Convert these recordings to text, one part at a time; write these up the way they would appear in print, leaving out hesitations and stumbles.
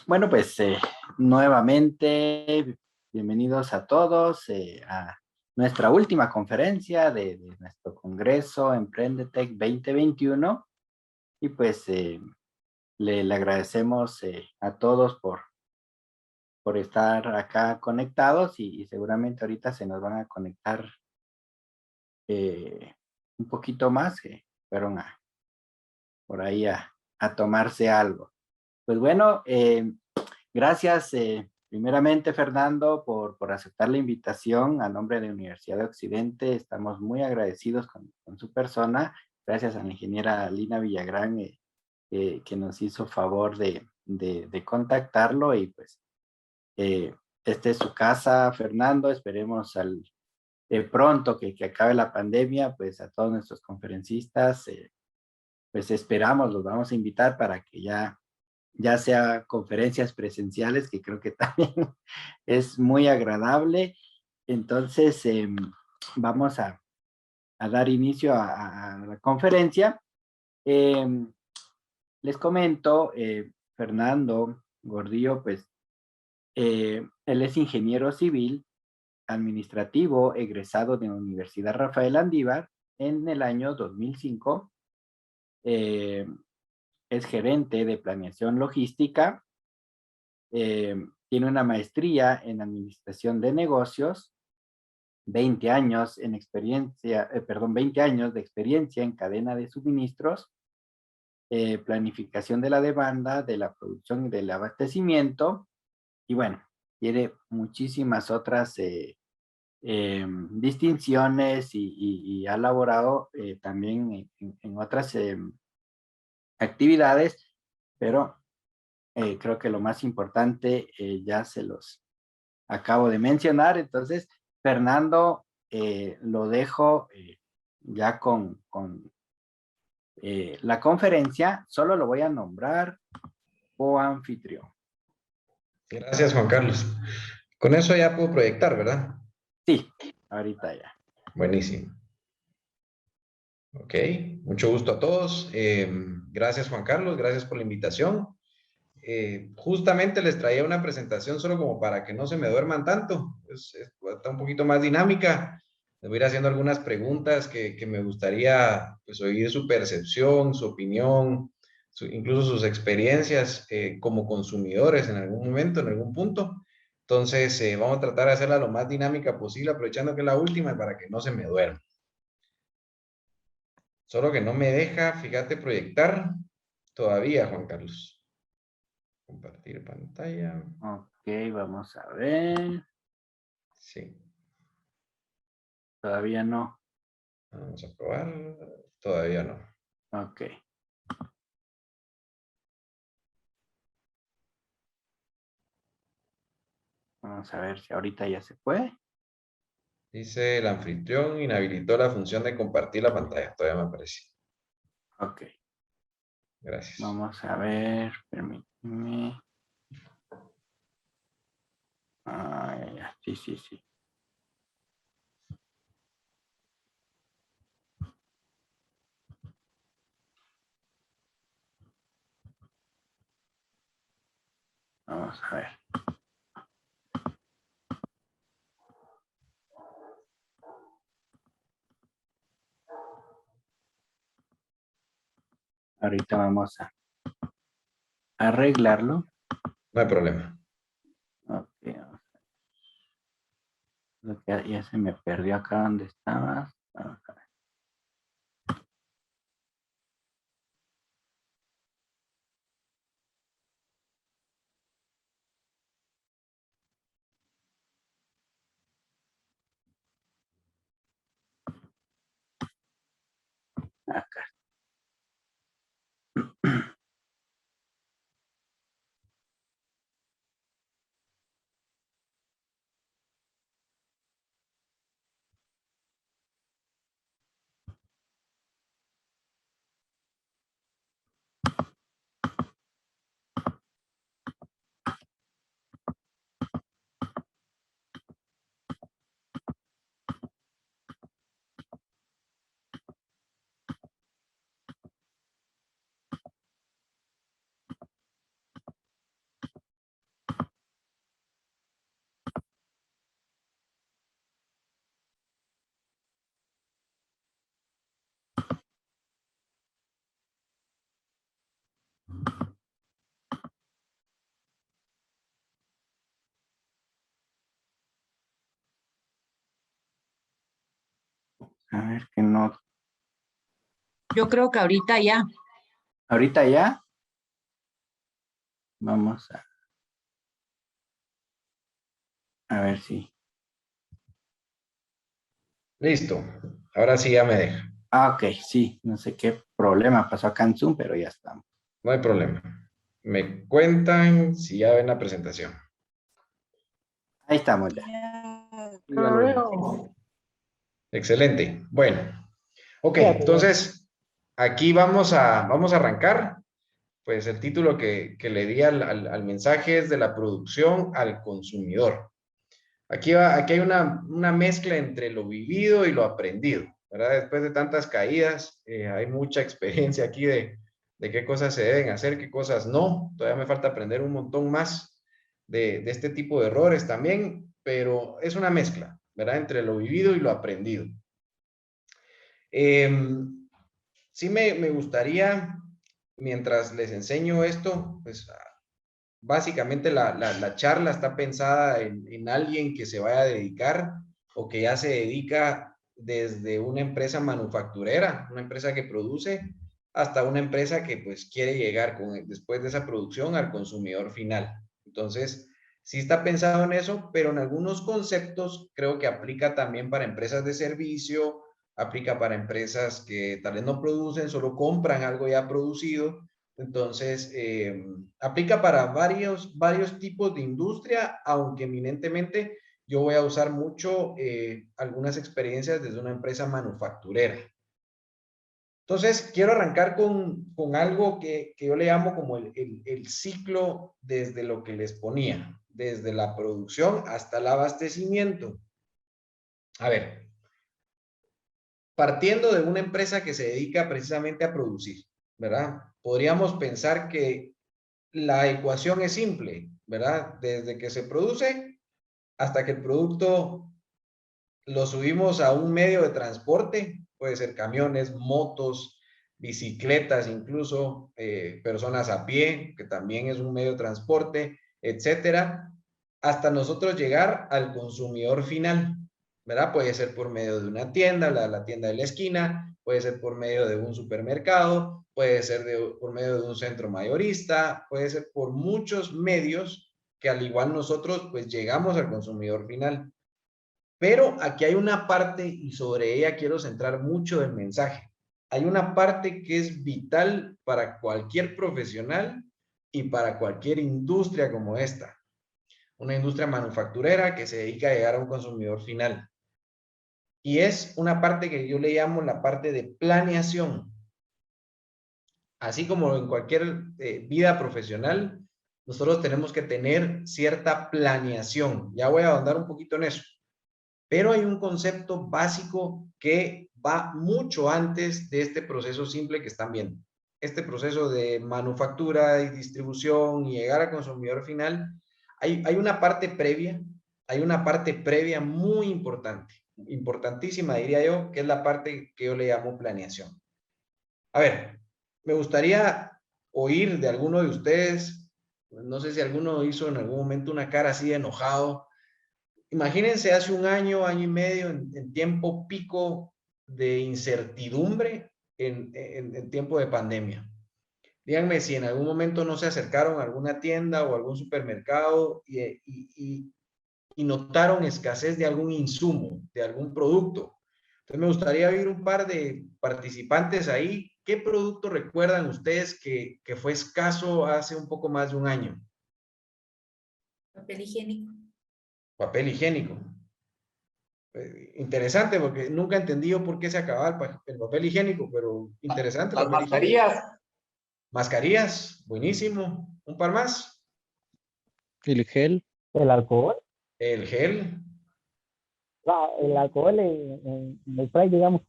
Bueno, pues nuevamente, bienvenidos a todos a nuestra última conferencia de nuestro Congreso Emprendetec 2021. Y pues le agradecemos a todos por estar acá conectados y seguramente ahorita se nos van a conectar un poquito más que fueron por ahí a tomarse algo. Pues bueno, gracias, primeramente, Fernando, por aceptar la invitación a nombre de la Universidad de Occidente. Estamos muy agradecidos con su persona. Gracias a la ingeniera Lina Villagrán, que nos hizo favor de contactarlo. Y pues, esta es su casa, Fernando. Esperemos pronto que acabe la pandemia, pues a todos nuestros conferencistas, pues esperamos, los vamos a invitar para que ya sea conferencias presenciales, que creo que también es muy agradable. Entonces, vamos a dar inicio a la conferencia. Eh, Les comento, Fernando Gordillo, pues, él es ingeniero civil administrativo egresado de la Universidad Rafael Andívar en el año 2005. Eh, es gerente de planeación logística. Tiene una maestría en administración de negocios, 20 años en experiencia, 20 años de experiencia en cadena de suministros, planificación de la demanda, de la producción y del abastecimiento. Y bueno, tiene muchísimas otras distinciones y ha laborado también en otras actividades, pero creo que lo más importante ya se los acabo de mencionar. Entonces, Fernando, lo dejo ya con la conferencia. Solo lo voy a nombrar coanfitrión. Gracias, Juan Carlos. Con eso ya puedo proyectar, ¿verdad? Sí, ahorita ya. Buenísimo. Ok, mucho gusto a todos. Gracias, Juan Carlos, gracias por la invitación. Justamente les traía una presentación solo como para que no se me duerman tanto. Está un poquito más dinámica. Les voy a ir haciendo algunas preguntas que me gustaría pues, oír su percepción, su opinión, incluso sus experiencias como consumidores en algún momento, en algún punto. Entonces, vamos a tratar de hacerla lo más dinámica posible, aprovechando que es la última para que no se me duerma. Solo que no me deja, fíjate, proyectar todavía, Juan Carlos. Compartir pantalla. Ok, vamos a ver. Sí. Todavía no. Vamos a probar. Todavía no. Ok. Vamos a ver si ahorita ya se puede. Dice el anfitrión inhabilitó la función de compartir la pantalla. Todavía me aparece. Ok. Gracias. Vamos a ver. Permíteme. Ah, ya. Sí, sí, sí. Vamos a ver. Ahorita vamos a arreglarlo. No hay problema. Ok, vamos a ver. Ya se me perdió acá donde estabas. Vamos a ver. Acá. A ver que no. Yo creo que ahorita ya. Ahorita ya. Vamos a ver si. Listo. Ahora sí ya me deja. Ah, ok, sí. No sé qué problema pasó acá en Zoom, pero ya estamos. No hay problema. Me cuentan si ya ven la presentación. Ahí estamos ya. Ya Ya lo veo. Excelente. Bueno. Ok, Ya, pero- entonces aquí vamos a arrancar. Pues el título que le di al mensaje es de la producción al consumidor. Aquí hay una mezcla entre lo vivido y lo aprendido, ¿verdad? Después de tantas caídas, hay mucha experiencia aquí de qué cosas se deben hacer, qué cosas no. Todavía me falta aprender un montón más de este tipo de errores también, pero es una mezcla, ¿verdad? Entre lo vivido y lo aprendido. Sí me gustaría, mientras les enseño esto, pues básicamente la charla está pensada en alguien que se vaya a dedicar o que ya se dedica desde una empresa manufacturera, una empresa que produce, hasta una empresa que pues quiere llegar después de esa producción al consumidor final. Entonces, sí está pensado en eso, pero en algunos conceptos creo que aplica también para empresas de servicio, aplica para empresas que tal vez no producen, solo compran algo ya producido. Entonces, aplica para varios tipos de industria, aunque eminentemente yo voy a usar mucho algunas experiencias desde una empresa manufacturera. Entonces, quiero arrancar con algo que yo le llamo como el ciclo desde lo que les ponía, desde la producción hasta el abastecimiento. A ver, partiendo de una empresa que se dedica precisamente a producir, ¿verdad? Podríamos pensar que la ecuación es simple, ¿verdad? Desde que se produce hasta que el producto lo subimos a un medio de transporte, puede ser camiones, motos, bicicletas, incluso personas a pie, que también es un medio de transporte, etcétera, hasta nosotros llegar al consumidor final, ¿verdad? Puede ser por medio de una tienda, la tienda de la esquina, puede ser por medio de un supermercado, puede ser por medio de un centro mayorista, puede ser por muchos medios que al igual nosotros pues llegamos al consumidor final. Pero aquí hay una parte, y sobre ella quiero centrar mucho el mensaje. Hay una parte que es vital para cualquier profesional y para cualquier industria como esta. Una industria manufacturera que se dedica a llegar a un consumidor final. Y es una parte que yo le llamo la parte de planeación. Así como en cualquier vida profesional, nosotros tenemos que tener cierta planeación. Ya voy a ahondar un poquito en eso. Pero hay un concepto básico que va mucho antes de este proceso simple que están viendo. Este proceso de manufactura y distribución y llegar al consumidor final, hay una parte previa muy importante, importantísima diría yo, que es la parte que yo le llamo planeación. A ver, me gustaría oír de alguno de ustedes, no sé si alguno hizo en algún momento una cara así de enojado. Imagínense hace un año, año y medio, en tiempo pico de incertidumbre en tiempo de pandemia. Díganme si en algún momento no se acercaron a alguna tienda o algún supermercado y notaron escasez de algún insumo, de algún producto. Entonces me gustaría oír un par de participantes ahí. ¿Qué producto recuerdan ustedes que fue escaso hace un poco más de un año? Papel higiénico. Papel higiénico. Interesante porque nunca he entendido por qué se acababa el papel higiénico, pero interesante. Las Papel higiénico. mascarillas. Mascarillas, buenísimo. Un par más. El gel, El alcohol, El gel, el alcohol en el spray, digamos.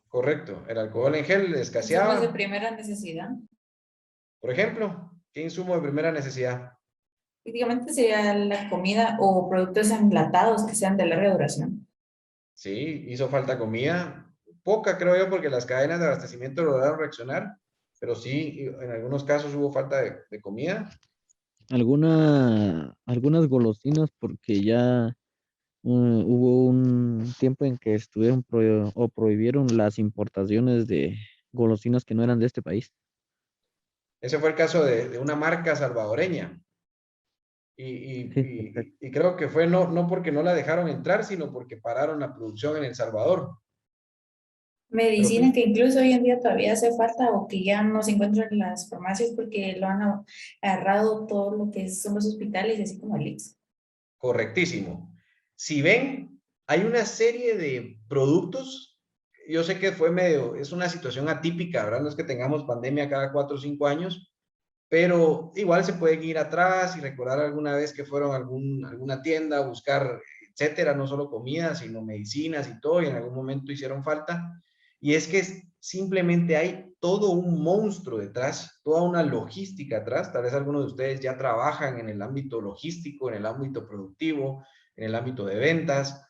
correcto. El alcohol en gel Insumos de escaseaba. primera necesidad. Por ejemplo, ¿qué insumo de primera necesidad? Prácticamente sería la comida o productos enlatados que sean de larga duración. Sí, hizo falta comida. Poca, creo yo, porque las cadenas de abastecimiento lograron reaccionar, pero sí, en algunos casos hubo falta de comida. algunas golosinas porque ya Hubo un tiempo en que estuvieron o prohibieron las importaciones de golosinas que no eran de este país. Ese fue el caso de una marca salvadoreña. Sí, exacto. Y creo que fue no porque no la dejaron entrar, sino porque pararon la producción en El Salvador. Pero Medicina que incluso hoy en día todavía hace falta o que ya no se encuentra en las farmacias porque lo han agarrado todo lo que son los hospitales, así como el IX. correctísimo. Si ven, hay una serie de productos, yo sé que es una situación atípica, ¿verdad? No es que tengamos pandemia cada 4 o 5 años, pero igual se pueden ir atrás y recordar alguna vez que fueron a alguna tienda a buscar, etcétera, no solo comida, sino medicinas y todo, y en algún momento hicieron falta. Y es que simplemente hay todo un monstruo detrás, toda una logística atrás. Tal vez algunos de ustedes ya trabajan en el ámbito logístico, en el ámbito productivo, en el ámbito de ventas.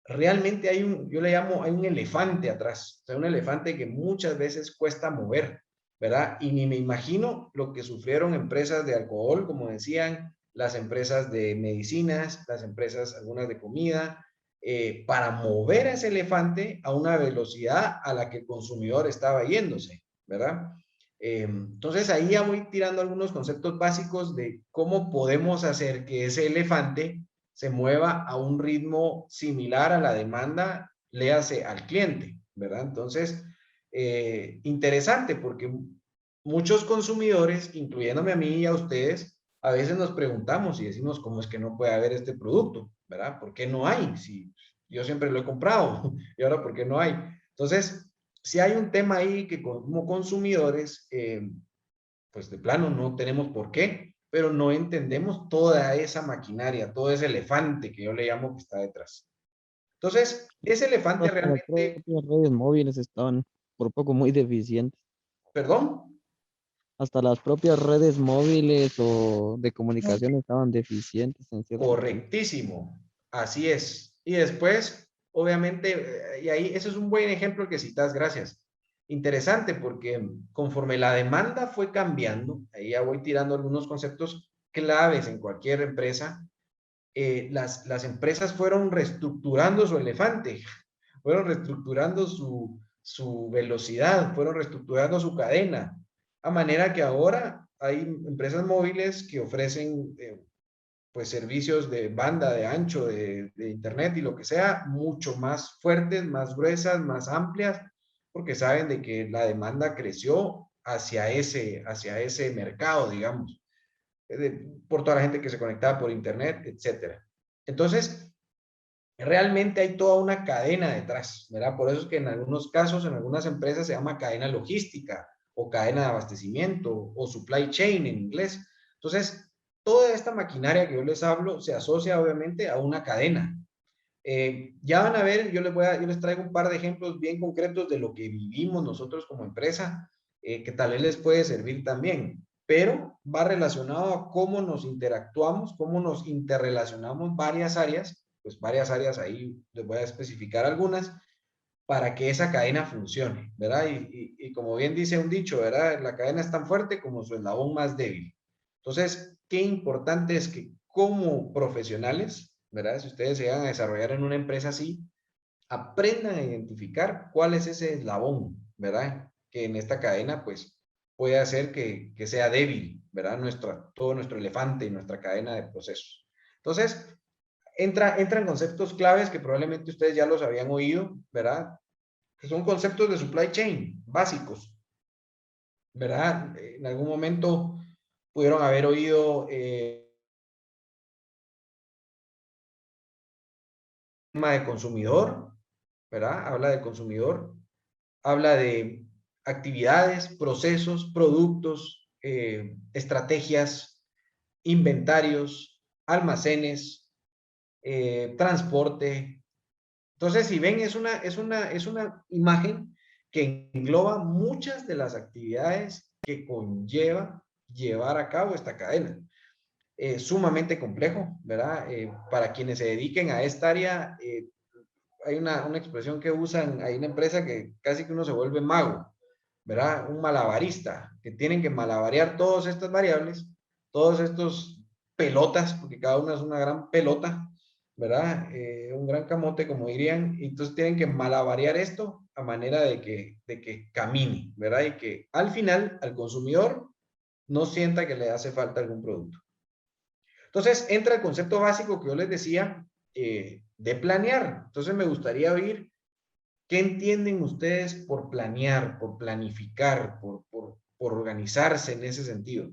Realmente yo le llamo, hay un elefante atrás, o sea, un elefante que muchas veces cuesta mover, ¿verdad? Y ni me imagino lo que sufrieron empresas de alcohol, como decían, las empresas de medicinas, las empresas, algunas de comida, para mover a ese elefante a una velocidad a la que el consumidor estaba yéndose, ¿verdad? Entonces ahí ya voy tirando algunos conceptos básicos de cómo podemos hacer que ese elefante se mueva a un ritmo similar a la demanda, léase al cliente, ¿verdad? Entonces, interesante porque muchos consumidores, incluyéndome a mí y a ustedes, a veces nos preguntamos y decimos, ¿cómo es que no puede haber este producto? ¿Verdad? ¿Por qué no hay? Si yo siempre lo he comprado y ahora, ¿por qué no hay? Entonces, si hay un tema ahí que como consumidores, pues de plano no tenemos por qué, pero no entendemos toda esa maquinaria, todo ese elefante que yo le llamo que está detrás. Entonces, ese elefante Hasta las realmente, propias redes móviles estaban por poco muy deficientes. perdón, Hasta las propias redes móviles o de comunicación estaban deficientes en cierto punto. correctísimo, así es. Y después, obviamente, y ahí, ese es un buen ejemplo que citas, gracias. Interesante porque conforme la demanda fue cambiando, ahí ya voy tirando algunos conceptos claves en cualquier empresa, las empresas fueron reestructurando su elefante, fueron reestructurando su velocidad, fueron reestructurando su cadena, a manera que ahora hay empresas móviles que ofrecen pues servicios de banda, de ancho, de internet y lo que sea, mucho más fuertes, más gruesas, más amplias, porque saben de que la demanda creció hacia ese mercado, digamos, por toda la gente que se conectaba por internet, etcétera. Entonces, realmente hay toda una cadena detrás, ¿verdad? Por eso es que en algunos casos, en algunas empresas se llama cadena logística o cadena de abastecimiento o supply chain en inglés. Entonces, toda esta maquinaria que yo les hablo se asocia obviamente a una cadena. Ya van a ver, yo les traigo un par de ejemplos bien concretos de lo que vivimos nosotros como empresa, que tal vez les puede servir también, pero va relacionado a cómo nos interactuamos, cómo nos interrelacionamos varias áreas, pues varias áreas ahí les voy a especificar algunas, para que esa cadena funcione, ¿verdad? Y como bien dice un dicho, ¿verdad? La cadena es tan fuerte como su eslabón más débil. Entonces, qué importante es que como profesionales, ¿verdad? Si ustedes se van a desarrollar en una empresa así, aprendan a identificar cuál es ese eslabón, ¿verdad? Que en esta cadena, pues, puede hacer que sea débil, ¿verdad? Todo nuestro elefante y nuestra cadena de procesos. Entonces, entran conceptos claves que probablemente ustedes ya los habían oído, ¿verdad? Que son conceptos de supply chain básicos, ¿verdad? En algún momento pudieron haber oído tema de consumidor, ¿verdad? Habla de consumidor, habla de actividades, procesos, productos, estrategias, inventarios, almacenes, transporte. Entonces, si ven, es una imagen que engloba muchas de las actividades que conlleva llevar a cabo esta cadena. Sumamente complejo, ¿verdad? Para quienes se dediquen a esta área, hay una expresión que usan, hay una empresa que casi que uno se vuelve mago, ¿verdad? Un malabarista, que tienen que malabarear todas estas variables, todos estos pelotas, porque cada una es una gran pelota, ¿verdad? Un gran camote, como dirían, y entonces tienen que malabarear esto a manera de que camine, ¿verdad? Y que al final, al consumidor, no sienta que le hace falta algún producto. Entonces, entra el concepto básico que yo les decía de planear. Entonces, me gustaría oír qué entienden ustedes por planear, por planificar, por organizarse en ese sentido.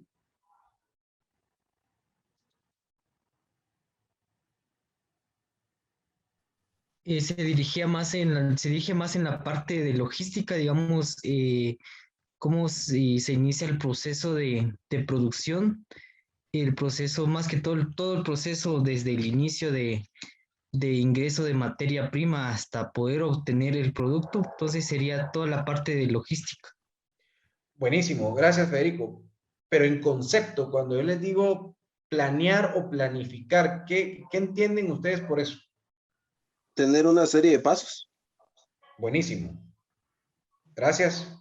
Se dirige más en la parte de logística, digamos, cómo se inicia el proceso de producción, el proceso, más que todo el proceso desde el inicio de ingreso de materia prima hasta poder obtener el producto. Entonces sería toda la parte de logística. Buenísimo, gracias Federico. Pero en concepto, cuando yo les digo planear o planificar, ¿qué entienden ustedes por eso? Tener una serie de pasos. Buenísimo. Gracias.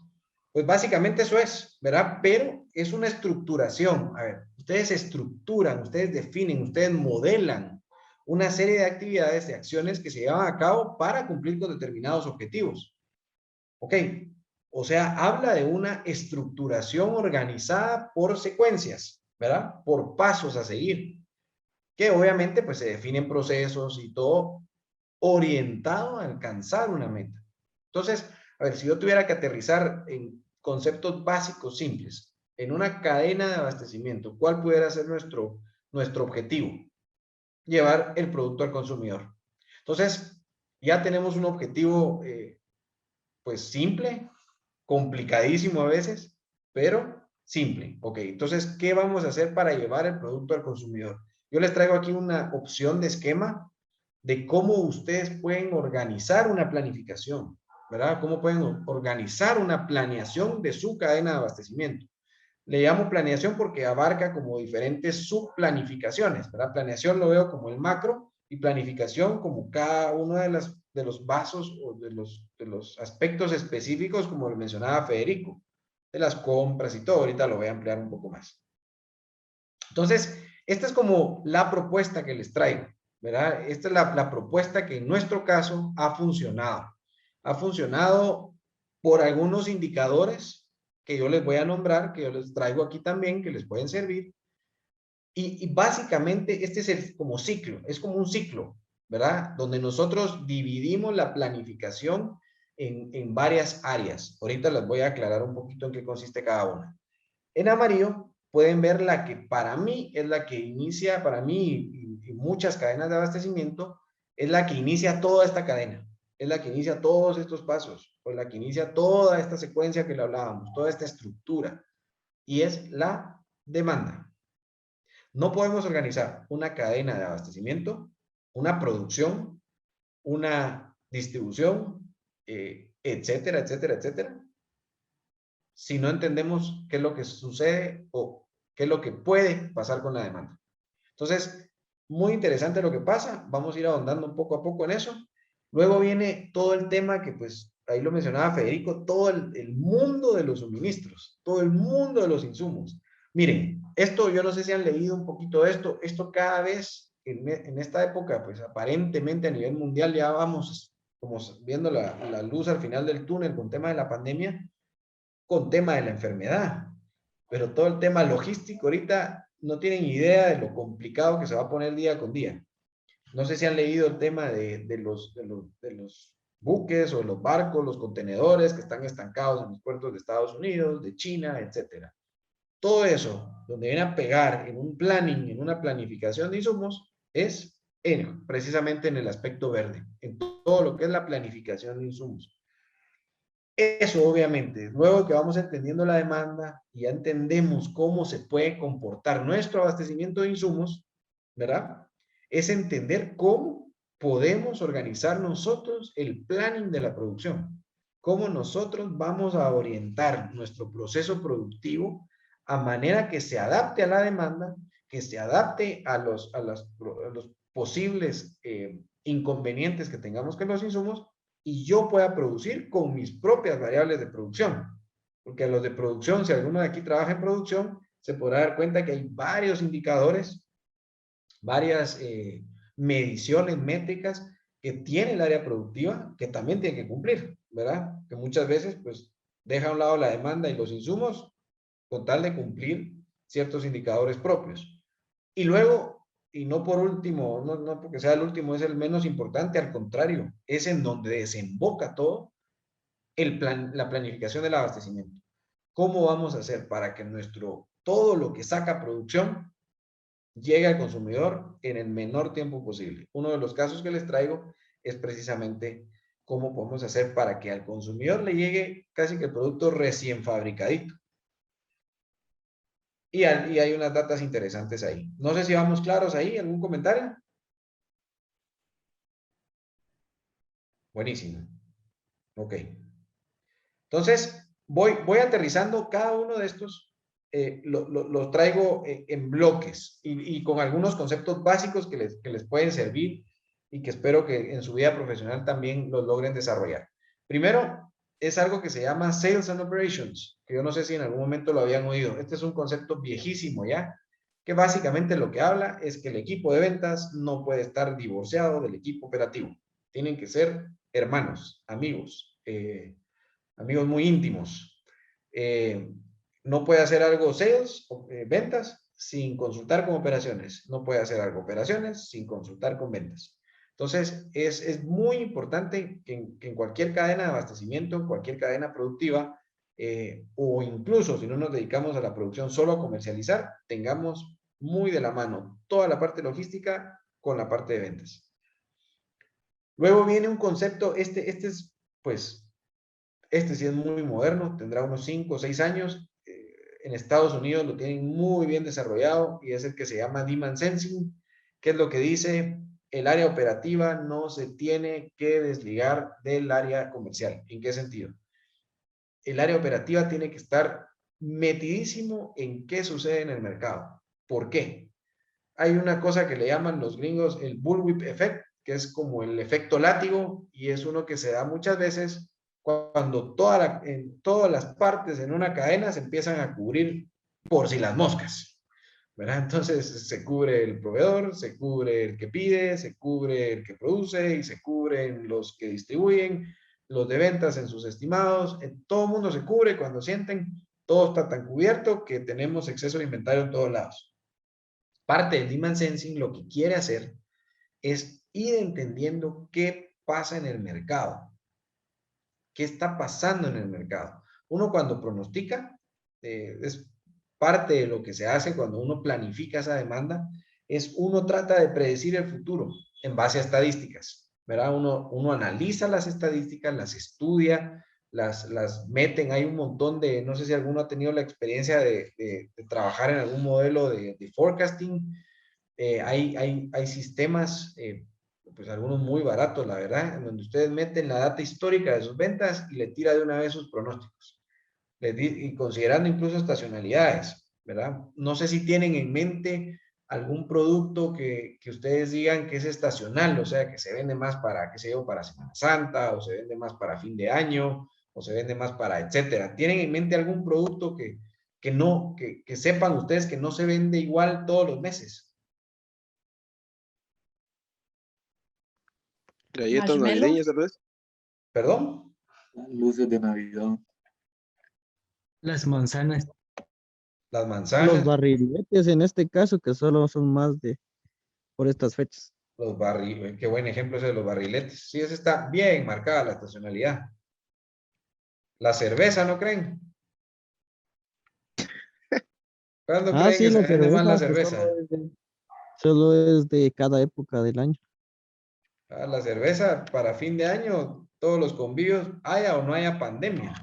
Pues básicamente eso es, ¿verdad? Pero es una estructuración. A ver, ustedes estructuran, ustedes definen, ustedes modelan una serie de actividades, de acciones que se llevan a cabo para cumplir con determinados objetivos. ¿Ok? O sea, habla de una estructuración organizada por secuencias, ¿verdad? Por pasos a seguir, que obviamente pues se definen procesos y todo orientado a alcanzar una meta. Entonces, a ver, si yo tuviera que aterrizar en conceptos básicos simples, en una cadena de abastecimiento, ¿cuál pudiera ser nuestro objetivo? Llevar el producto al consumidor. Entonces, ya tenemos un objetivo, pues simple, complicadísimo a veces, pero simple. Ok, entonces, ¿qué vamos a hacer para llevar el producto al consumidor? Yo les traigo aquí una opción de esquema de cómo ustedes pueden organizar una planificación, ¿verdad? Cómo pueden organizar una planeación de su cadena de abastecimiento. Le llamo planeación porque abarca como diferentes subplanificaciones, ¿verdad? Planeación lo veo como el macro y planificación como cada uno de los vasos o de los aspectos específicos, como lo mencionaba Federico, de las compras y todo. Ahorita lo voy a ampliar un poco más. Entonces, esta es como la propuesta que les traigo, ¿verdad? Esta es la propuesta que en nuestro caso ha funcionado. Ha funcionado por algunos indicadores que yo les voy a nombrar, que yo les traigo aquí también, que les pueden servir. Y básicamente este es como ciclo, es como un ciclo, ¿verdad? Donde nosotros dividimos la planificación en varias áreas. Ahorita les voy a aclarar un poquito en qué consiste cada una. En amarillo pueden ver la que para mí es la que inicia, para mí y muchas cadenas de abastecimiento, es la que inicia toda esta cadena, es la que inicia todos estos pasos, o la que inicia toda esta secuencia que le hablábamos, toda esta estructura, y es la demanda. No podemos organizar una cadena de abastecimiento, una producción, una distribución, etcétera, etcétera, etcétera, si no entendemos qué es lo que sucede o qué es lo que puede pasar con la demanda. Entonces, muy interesante lo que pasa. Vamos a ir ahondando un poco a poco en eso. Luego viene todo el tema que, pues, ahí lo mencionaba Federico, todo el mundo de los suministros, todo el mundo de los insumos. Miren, esto yo no sé si han leído un poquito de esto. Esto cada vez, en esta época, pues aparentemente a nivel mundial ya vamos como viendo la luz al final del túnel con tema de la pandemia, con tema de la enfermedad, pero todo el tema logístico ahorita no tienen idea de lo complicado que se va a poner día con día. No sé si han leído el tema de los buques o los barcos, los contenedores que están estancados en los puertos de Estados Unidos, de China, etcétera. Todo eso, donde viene a pegar en un planning, en una planificación de insumos, es precisamente en el aspecto verde, en todo lo que es la planificación de insumos. Eso obviamente, luego que vamos entendiendo la demanda y ya entendemos cómo se puede comportar nuestro abastecimiento de insumos, ¿verdad? Es entender cómo podemos organizar nosotros el planning de la producción, cómo nosotros vamos a orientar nuestro proceso productivo a manera que se adapte a la demanda, que se adapte a los posibles inconvenientes que tengamos con los insumos y yo pueda producir con mis propias variables de producción. Porque a los de producción, si alguno de aquí trabaja en producción, se podrá dar cuenta que hay varios indicadores, varias mediciones, métricas que tiene el área productiva, que también tiene que cumplir, ¿verdad? Que muchas veces, pues, deja a un lado la demanda y los insumos con tal de cumplir ciertos indicadores propios. Y luego, y no por último, no porque sea el último, es el menos importante, al contrario, es en donde desemboca todo la planificación del abastecimiento. ¿Cómo vamos a hacer para que todo lo que saca producción llegue al consumidor en el menor tiempo posible? Uno de los casos que les traigo es precisamente cómo podemos hacer para que al consumidor le llegue casi que el producto recién fabricadito. Y hay unas datas interesantes ahí. No sé si vamos claros ahí. ¿Algún comentario? Buenísimo. Ok. Entonces, voy aterrizando cada uno de estos. Los traigo en bloques y con algunos conceptos básicos que les pueden servir y que espero que en su vida profesional también los logren desarrollar. Primero, es algo que se llama Sales and Operations, que yo no sé si en algún momento lo habían oído. Este es un concepto viejísimo ya, que básicamente lo que habla es que el equipo de ventas no puede estar divorciado del equipo operativo. Tienen que ser hermanos, amigos, amigos muy íntimos. No puede hacer algo sales, ventas, sin consultar con operaciones. No puede hacer algo operaciones sin consultar con ventas. Entonces, es muy importante que en cualquier cadena de abastecimiento, en cualquier cadena productiva, o incluso si no nos dedicamos a la producción solo a comercializar, tengamos muy de la mano toda la parte logística con la parte de ventas. Luego viene un concepto, este es, pues, este sí es muy moderno, tendrá unos 5 o 6 años. En Estados Unidos lo tienen muy bien desarrollado y es el que se llama Demand Sensing, que es lo que dice: el área operativa no se tiene que desligar del área comercial. ¿En qué sentido? El área operativa tiene que estar metidísimo en qué sucede en el mercado. ¿Por qué? Hay una cosa que le llaman los gringos el bullwhip effect, que es como el efecto látigo, y es uno que se da muchas veces cuando en todas las partes en una cadena se empiezan a cubrir por si las moscas, ¿verdad? Entonces se cubre el proveedor, se cubre el que pide, se cubre el que produce y se cubren los que distribuyen, los de ventas en sus estimados. Todo el mundo se cubre cuando sienten todo está tan cubierto que tenemos exceso de inventario en todos lados. Parte del Demand Sensing lo que quiere hacer es ir entendiendo qué pasa en el mercado, qué está pasando en el mercado. Uno cuando pronostica, es parte de lo que se hace cuando uno planifica esa demanda, es uno trata de predecir el futuro en base a estadísticas, ¿verdad? Uno analiza las estadísticas, las estudia, las meten. Hay un montón de, no sé si alguno ha tenido la experiencia de trabajar en algún modelo de forecasting. Hay sistemas, pues algunos muy baratos, la verdad, en donde ustedes meten la data histórica de sus ventas y le tira de una vez sus pronósticos, y considerando incluso estacionalidades, ¿verdad? No sé si tienen en mente algún producto que ustedes digan que es estacional, o sea, que se vende más para, qué sé yo, para Semana Santa, o se vende más para fin de año, o se vende más para, etcétera. ¿Tienen en mente algún producto que sepan ustedes que no se vende igual todos los meses? Galletas Marshmallow. navideñas, tal vez. ¿Perdón? Luces de Navidad. Las manzanas. Las Los manzanas, barriletes en este caso, que solo son más por estas fechas. los barriles. Qué buen ejemplo ese de los barriletes. Sí, ese está bien marcada la estacionalidad. La cerveza, ¿no creen? ¿Cuándo creen Sí, que se la vende más la cerveza, que cerveza? solo es de cada época del año. La cerveza para fin de año, todos los convivios, haya o no haya pandemia.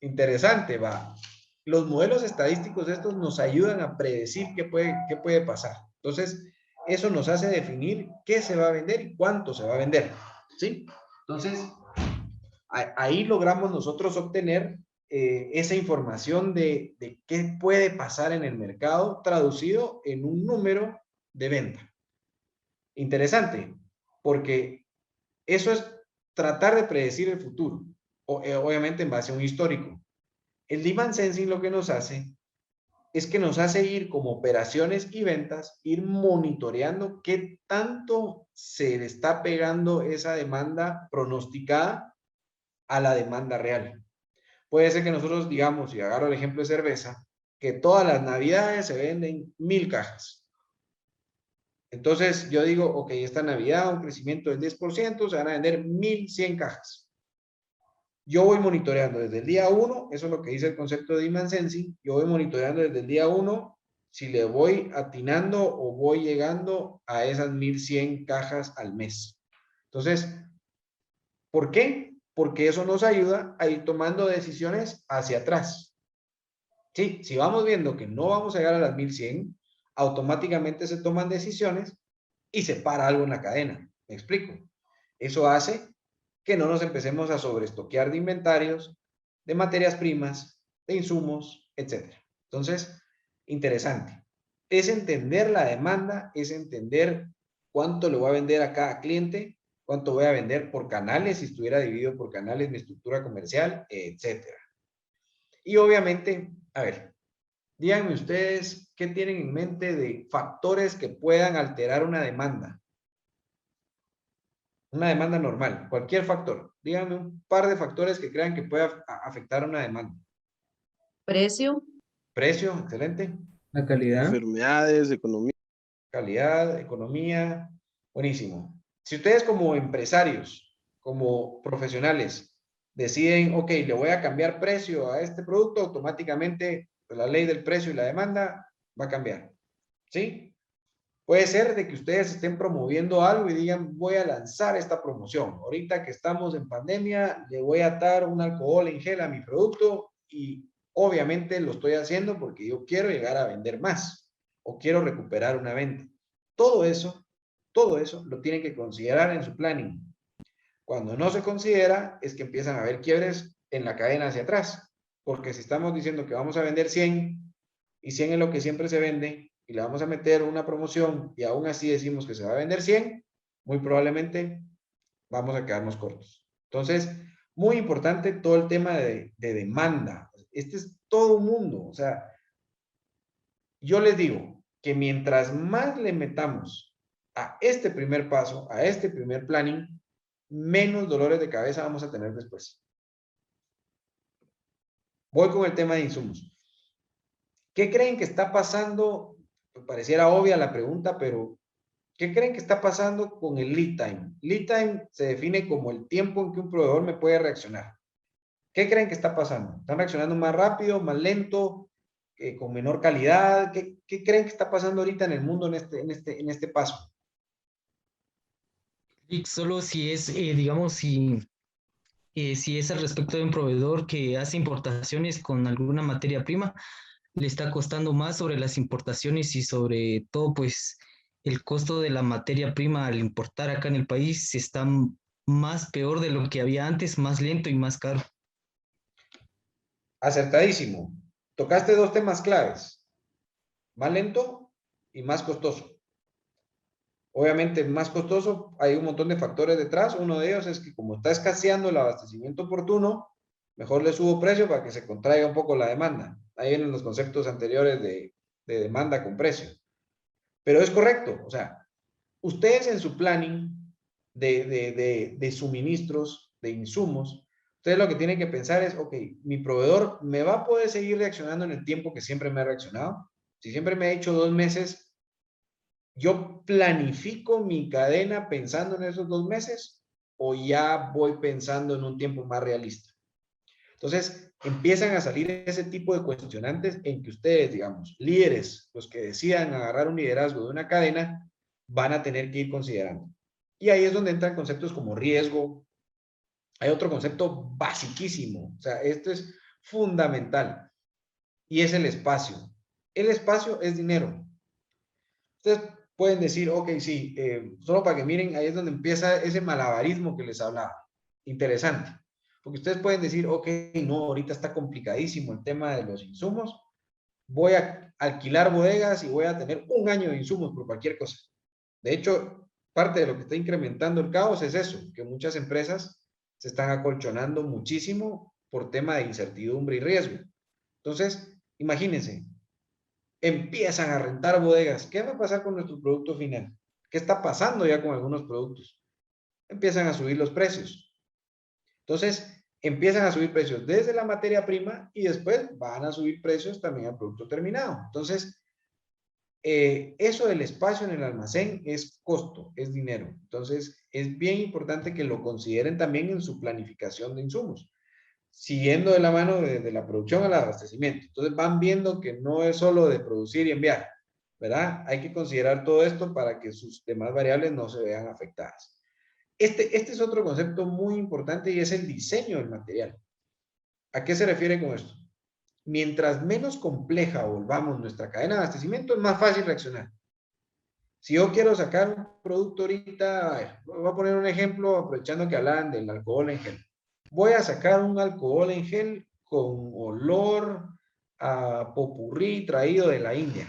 Interesante, va. Los modelos estadísticos de estos nos ayudan a predecir qué puede pasar. Entonces, eso nos hace definir qué se va a vender y cuánto se va a vender. ¿Sí? Entonces, ahí logramos nosotros obtener esa información de qué puede pasar en el mercado traducido en un número de venta. Interesante, porque eso es tratar de predecir el futuro, obviamente en base a un histórico. El Demand Sensing lo que nos hace es que nos hace ir como operaciones y ventas, ir monitoreando qué tanto se le está pegando esa demanda pronosticada a la demanda real. Puede ser que nosotros digamos, si agarro el ejemplo de cerveza, que todas las navidades se venden 1000 cajas. Entonces yo digo, ok, esta Navidad un crecimiento del 10%, se van a vender 1100 cajas. Yo voy monitoreando desde el día 1, eso es lo que dice el concepto de demand sensing, yo voy monitoreando desde el día 1 si le voy atinando o voy llegando a esas 1100 cajas al mes. Entonces, ¿por qué? Porque eso nos ayuda a ir tomando decisiones hacia atrás. Sí, si vamos viendo que no vamos a llegar a las 1100, automáticamente se toman decisiones y se para algo en la cadena. ¿Me explico? Eso hace que no nos empecemos a sobreestoquear de inventarios, de materias primas, de insumos, etc. Entonces, interesante. Es entender la demanda, es entender cuánto le voy a vender a cada cliente, cuánto voy a vender por canales, si estuviera dividido por canales mi estructura comercial, etc. Y obviamente, a ver, díganme ustedes qué tienen en mente de factores que puedan alterar una demanda. Una demanda normal, cualquier factor. Díganme un par de factores que crean que pueda afectar una demanda. Precio. Precio, excelente. La calidad. Enfermedades, economía. Calidad, economía, buenísimo. Si ustedes como empresarios, como profesionales, deciden, ok, le voy a cambiar precio a este producto, automáticamente pues, la ley del precio y la demanda va a cambiar. ¿Sí? Puede ser de que ustedes estén promoviendo algo y digan, voy a lanzar esta promoción. Ahorita que estamos en pandemia, le voy a atar un alcohol en gel a mi producto y obviamente lo estoy haciendo porque yo quiero llegar a vender más o quiero recuperar una venta. Todo eso lo tienen que considerar en su planning. Cuando no se considera es que empiezan a haber quiebres en la cadena hacia atrás. Porque si estamos diciendo que vamos a vender 100 y 100 es lo que siempre se vende, y le vamos a meter una promoción y aún así decimos que se va a vender 100, muy probablemente vamos a quedarnos cortos. Entonces, muy importante todo el tema de demanda. Este es todo un mundo. O sea, yo les digo que mientras más le metamos a este primer paso, a este primer planning, menos dolores de cabeza vamos a tener después. Voy con el tema de insumos. ¿Qué creen que está pasando? Pareciera obvia la pregunta, pero ¿qué creen que está pasando con el lead time? Lead time se define como el tiempo en que un proveedor me puede reaccionar. ¿Qué creen que está pasando? ¿Están reaccionando más rápido, más lento, con menor calidad? ¿Qué creen que está pasando ahorita en el mundo en este paso? Y solo si es, digamos, si es al respecto de un proveedor que hace importaciones con alguna materia prima, le está costando más sobre las importaciones y sobre todo, pues, el costo de la materia prima al importar acá en el país está más peor de lo que había antes, más lento y más caro. Acertadísimo. Tocaste dos temas claves. Más lento y más costoso. Obviamente, más costoso, hay un montón de factores detrás. Uno de ellos es que como está escaseando el abastecimiento oportuno, mejor le subo precio para que se contraiga un poco la demanda. Ahí vienen los conceptos anteriores de demanda con precio. Pero es correcto, o sea, ustedes en su planning de suministros, de insumos, ustedes lo que tienen que pensar es, ok, mi proveedor me va a poder seguir reaccionando en el tiempo que siempre me ha reaccionado. Si siempre me ha hecho 2 meses, ¿yo planifico mi cadena pensando en esos 2 meses o ya voy pensando en un tiempo más realista? Entonces, empiezan a salir ese tipo de cuestionantes en que ustedes, digamos, líderes, los que decidan agarrar un liderazgo de una cadena, van a tener que ir considerando. Y ahí es donde entran conceptos como riesgo. Hay otro concepto basiquísimo, o sea, esto es fundamental, y es el espacio. El espacio es dinero. Ustedes pueden decir, ok, sí, solo para que miren, ahí es donde empieza ese malabarismo que les hablaba. Interesante. Porque ustedes pueden decir, ok, no, ahorita está complicadísimo el tema de los insumos. Voy a alquilar bodegas y voy a tener 1 año de insumos por cualquier cosa. De hecho, parte de lo que está incrementando el caos es eso, que muchas empresas se están acolchonando muchísimo por tema de incertidumbre y riesgo. Entonces, imagínense, empiezan a rentar bodegas. ¿Qué va a pasar con nuestro producto final? ¿Qué está pasando ya con algunos productos? Empiezan a subir los precios. Entonces, empiezan a subir precios desde la materia prima y después van a subir precios también al producto terminado. Entonces, eso del espacio en el almacén es costo, es dinero. Entonces, es bien importante que lo consideren también en su planificación de insumos, siguiendo de la mano de la producción al abastecimiento. Entonces, van viendo que no es solo de producir y enviar, ¿verdad? Hay que considerar todo esto para que sus demás variables no se vean afectadas. Este es otro concepto muy importante y es el diseño del material. ¿A qué se refiere con esto? Mientras menos compleja volvamos nuestra cadena de abastecimiento, es más fácil reaccionar. Si yo quiero sacar un producto ahorita, a ver, voy a poner un ejemplo aprovechando que hablan del alcohol en gel. Voy a sacar un alcohol en gel con olor a popurrí traído de la India.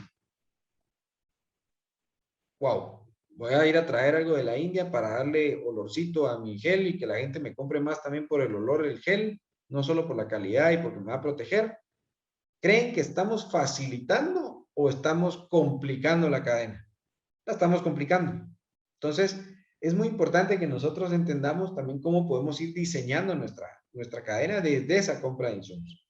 Wow, voy a ir a traer algo de la India para darle olorcito a mi gel y que la gente me compre más también por el olor del gel, no solo por la calidad y porque me va a proteger. ¿Creen que estamos facilitando o estamos complicando la cadena? La estamos complicando. Entonces, es muy importante que nosotros entendamos también cómo podemos ir diseñando nuestra cadena desde esa compra de insumos.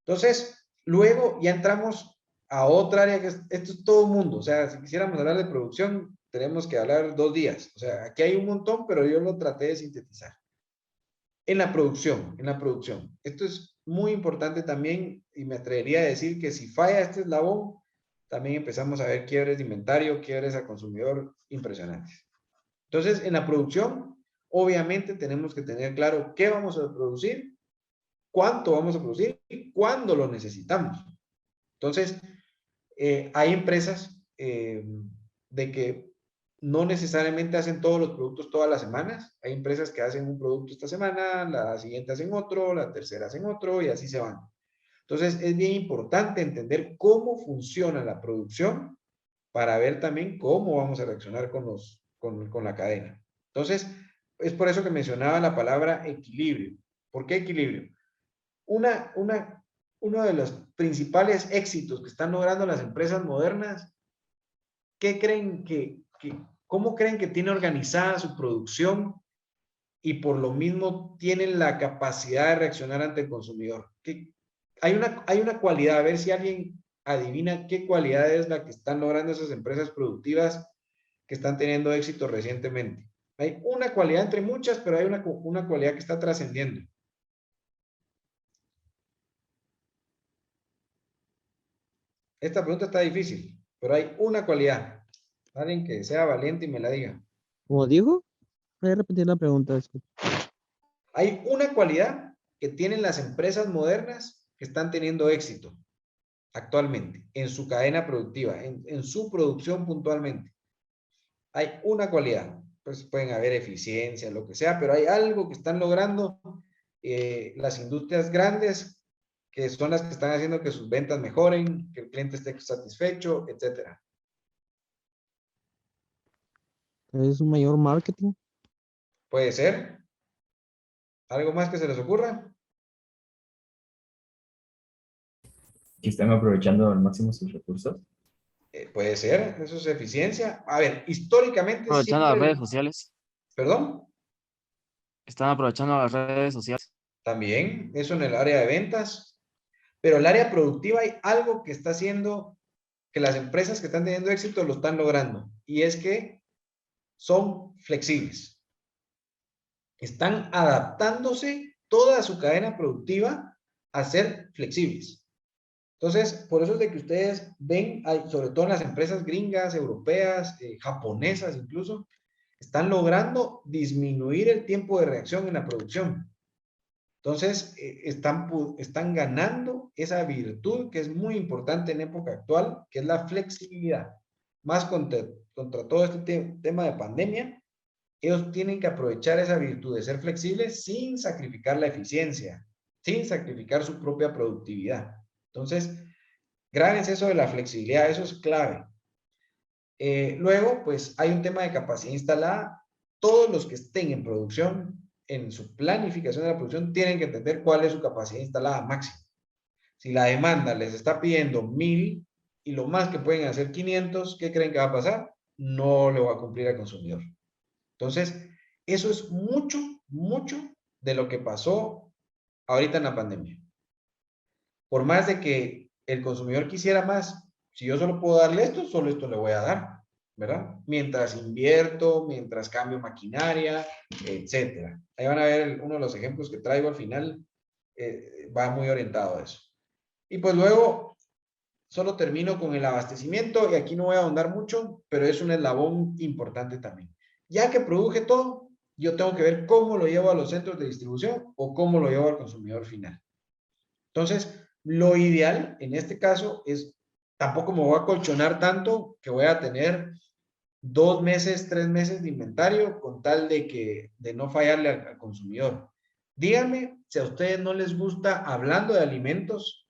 Entonces, luego ya entramos a otra área que esto es todo mundo. O sea, si quisiéramos hablar de producción, tenemos que hablar 2 días. O sea, aquí hay un montón, pero yo lo traté de sintetizar. En la producción. Esto es muy importante también y me atrevería a decir que si falla este eslabón, también empezamos a ver quiebres de inventario, quiebres a consumidor impresionantes. Entonces, en la producción, obviamente tenemos que tener claro qué vamos a producir, cuánto vamos a producir y cuándo lo necesitamos. Entonces, hay empresas de que no necesariamente hacen todos los productos todas las semanas. Hay empresas que hacen un producto esta semana, la siguiente hacen otro, la tercera hacen otro y así se van. Entonces, es bien importante entender cómo funciona la producción para ver también cómo vamos a reaccionar con la cadena. Entonces, es por eso que mencionaba la palabra equilibrio. ¿Por qué equilibrio? Uno de los principales éxitos que están logrando las empresas modernas, ¿cómo creen que tiene organizada su producción y por lo mismo tienen la capacidad de reaccionar ante el consumidor? Hay una cualidad, a ver si alguien adivina qué cualidad es la que están logrando esas empresas productivas que están teniendo éxito recientemente. Hay una cualidad entre muchas, pero hay una cualidad que está trascendiendo. Esta pregunta está difícil, pero hay una cualidad. Alguien que sea valiente y me la diga. ¿Cómo dijo? Voy a repetir la pregunta. Disculpe. Hay una cualidad que tienen las empresas modernas que están teniendo éxito actualmente en su cadena productiva, en su producción puntualmente. Hay una cualidad, pues pueden haber eficiencia, lo que sea, pero hay algo que están logrando las industrias grandes, que son las que están haciendo que sus ventas mejoren, que el cliente esté satisfecho, etcétera. ¿Es un mayor marketing? Puede ser. ¿Algo más que se les ocurra? Que están aprovechando al máximo sus recursos. Puede ser, eso es eficiencia. A ver, históricamente Aprovechando las redes sociales. ¿Perdón? Están aprovechando las redes sociales. También, eso en el área de ventas. Pero el área productiva hay algo que está haciendo que las empresas que están teniendo éxito lo están logrando. Y es que son flexibles. Están adaptándose toda su cadena productiva a ser flexibles. Entonces, por eso es de que ustedes ven, sobre todo en las empresas gringas, europeas, japonesas incluso, están logrando disminuir el tiempo de reacción en la producción. Entonces, están ganando esa virtud que es muy importante en época actual, que es la flexibilidad. Más contra todo este tema de pandemia, ellos tienen que aprovechar esa virtud de ser flexibles sin sacrificar la eficiencia, sin sacrificar su propia productividad. Entonces, grábense eso de la flexibilidad, eso es clave. Luego, pues hay un tema de capacidad instalada. Todos los que estén en producción, en su planificación de la producción, tienen que entender cuál es su capacidad instalada máxima. Si la demanda les está pidiendo 1000 y lo más que pueden hacer 500, ¿qué creen que va a pasar? No lo va a cumplir al consumidor. Entonces, eso es mucho, mucho de lo que pasó ahorita en la pandemia. Por más de que el consumidor quisiera más, si yo solo puedo darle esto, solo esto le voy a dar, ¿verdad? Mientras invierto, mientras cambio maquinaria, etcétera. Ahí van a ver uno de los ejemplos que traigo al final, va muy orientado a eso. Y pues luego, solo termino con el abastecimiento, y aquí no voy a ahondar mucho, pero es un eslabón importante también. Ya que produje todo, yo tengo que ver cómo lo llevo a los centros de distribución o cómo lo llevo al consumidor final. Entonces, lo ideal en este caso es, tampoco me voy a colchonar tanto que voy a tener 2 meses, 3 meses de inventario con tal de no fallarle al consumidor. Díganme si a ustedes no les gusta, hablando de alimentos,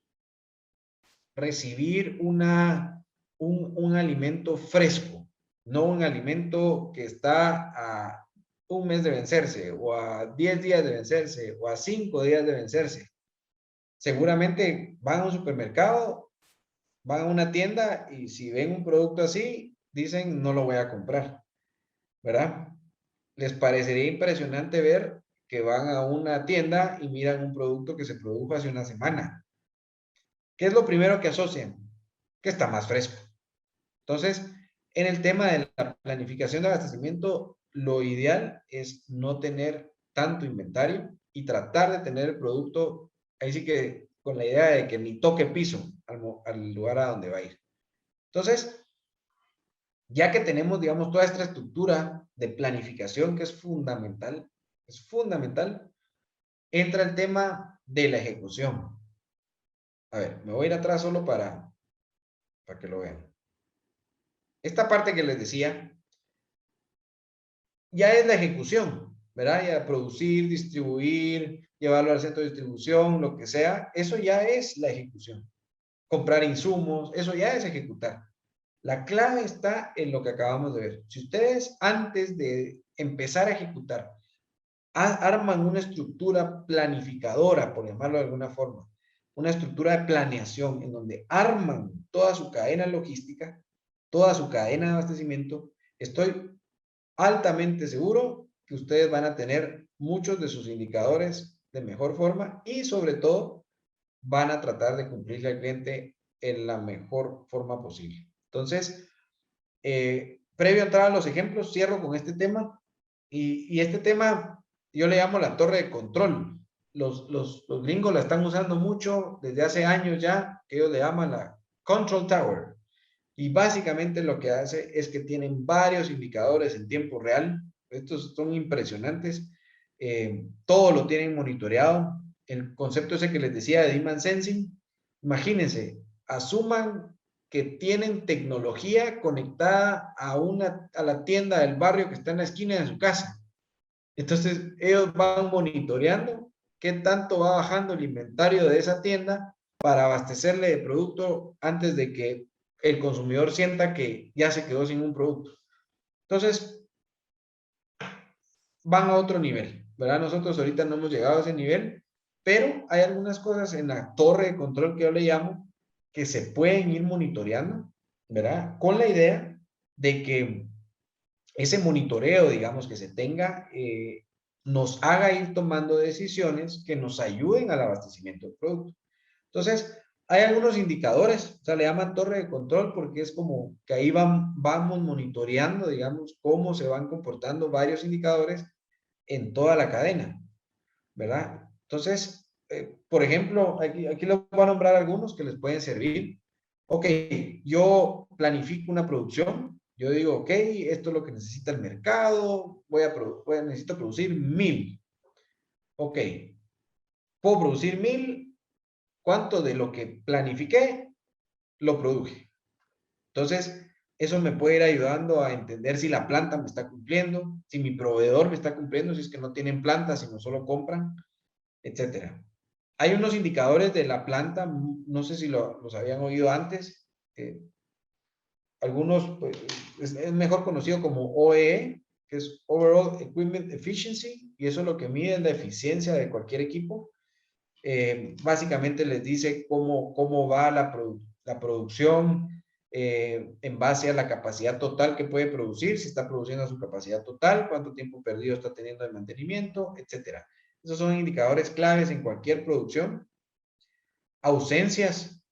recibir un alimento fresco, no un alimento que está a 1 mes de vencerse, o a 10 días de vencerse, o a 5 días de vencerse. Seguramente van a un supermercado, van a una tienda, y si ven un producto así, dicen, no lo voy a comprar, ¿verdad? Les parecería impresionante ver que van a una tienda y miran un producto que se produjo hace una semana. ¿Qué es lo primero que asocian? Que está más fresco. Entonces, en el tema de la planificación de abastecimiento, lo ideal es no tener tanto inventario y tratar de tener el producto, ahí sí que con la idea de que ni toque piso al lugar a donde va a ir. Entonces, ya que tenemos, digamos, toda esta estructura de planificación que es fundamental, entra el tema de la ejecución. A ver, me voy a ir atrás solo para que lo vean. Esta parte que les decía, ya es la ejecución, ¿verdad? Ya producir, distribuir, llevarlo al centro de distribución, lo que sea, eso ya es la ejecución. Comprar insumos, eso ya es ejecutar. La clave está en lo que acabamos de ver. Si ustedes, antes de empezar a ejecutar, arman una estructura planificadora, por llamarlo de alguna forma, una estructura de planeación en donde arman toda su cadena logística, toda su cadena de abastecimiento, estoy altamente seguro que ustedes van a tener muchos de sus indicadores de mejor forma, y sobre todo van a tratar de cumplirle al cliente en la mejor forma posible. Entonces, previo a entrar a los ejemplos, cierro con este tema, y este tema yo le llamo la torre de control. Los gringos la están usando mucho desde hace años ya, que ellos le llaman la control tower. Y básicamente lo que hace es que tienen varios indicadores en tiempo real. Estos son impresionantes. Todo lo tienen monitoreado. El concepto ese que les decía de demand sensing. Imagínense, asuman que tienen tecnología conectada a la tienda del barrio que está en la esquina de su casa. Entonces, ellos van monitoreando qué tanto va bajando el inventario de esa tienda para abastecerle de producto antes de que el consumidor sienta que ya se quedó sin un producto. Entonces, van a otro nivel, ¿verdad? Nosotros ahorita no hemos llegado a ese nivel, pero hay algunas cosas en la torre de control que yo le llamo que se pueden ir monitoreando, ¿verdad? Con la idea de que ese monitoreo, digamos, que se tenga, nos haga ir tomando decisiones que nos ayuden al abastecimiento del producto. Entonces, hay algunos indicadores, o sea, le llaman torre de control porque es como que ahí vamos monitoreando, digamos, cómo se van comportando varios indicadores en toda la cadena, ¿verdad? Entonces, por ejemplo, aquí les voy a nombrar algunos que les pueden servir. Ok, yo planifico una producción, yo digo, ok, esto es lo que necesita el mercado, necesito producir 1000. Ok, puedo producir 1000. ¿Cuánto de lo que planifiqué lo produje? Entonces, eso me puede ir ayudando a entender si la planta me está cumpliendo, si mi proveedor me está cumpliendo, si es que no tienen planta, sino solo compran, etcétera. Hay unos indicadores de la planta, no sé si los habían oído antes. Algunos, pues, es mejor conocido como OEE, que es Overall Equipment Efficiency, y eso lo que mide es la eficiencia de cualquier equipo. Básicamente les dice cómo va la producción en base a la capacidad total que puede producir, si está produciendo a su capacidad total, cuánto tiempo perdido está teniendo de mantenimiento, etc. Esos son indicadores claves en cualquier producción. Ausencias.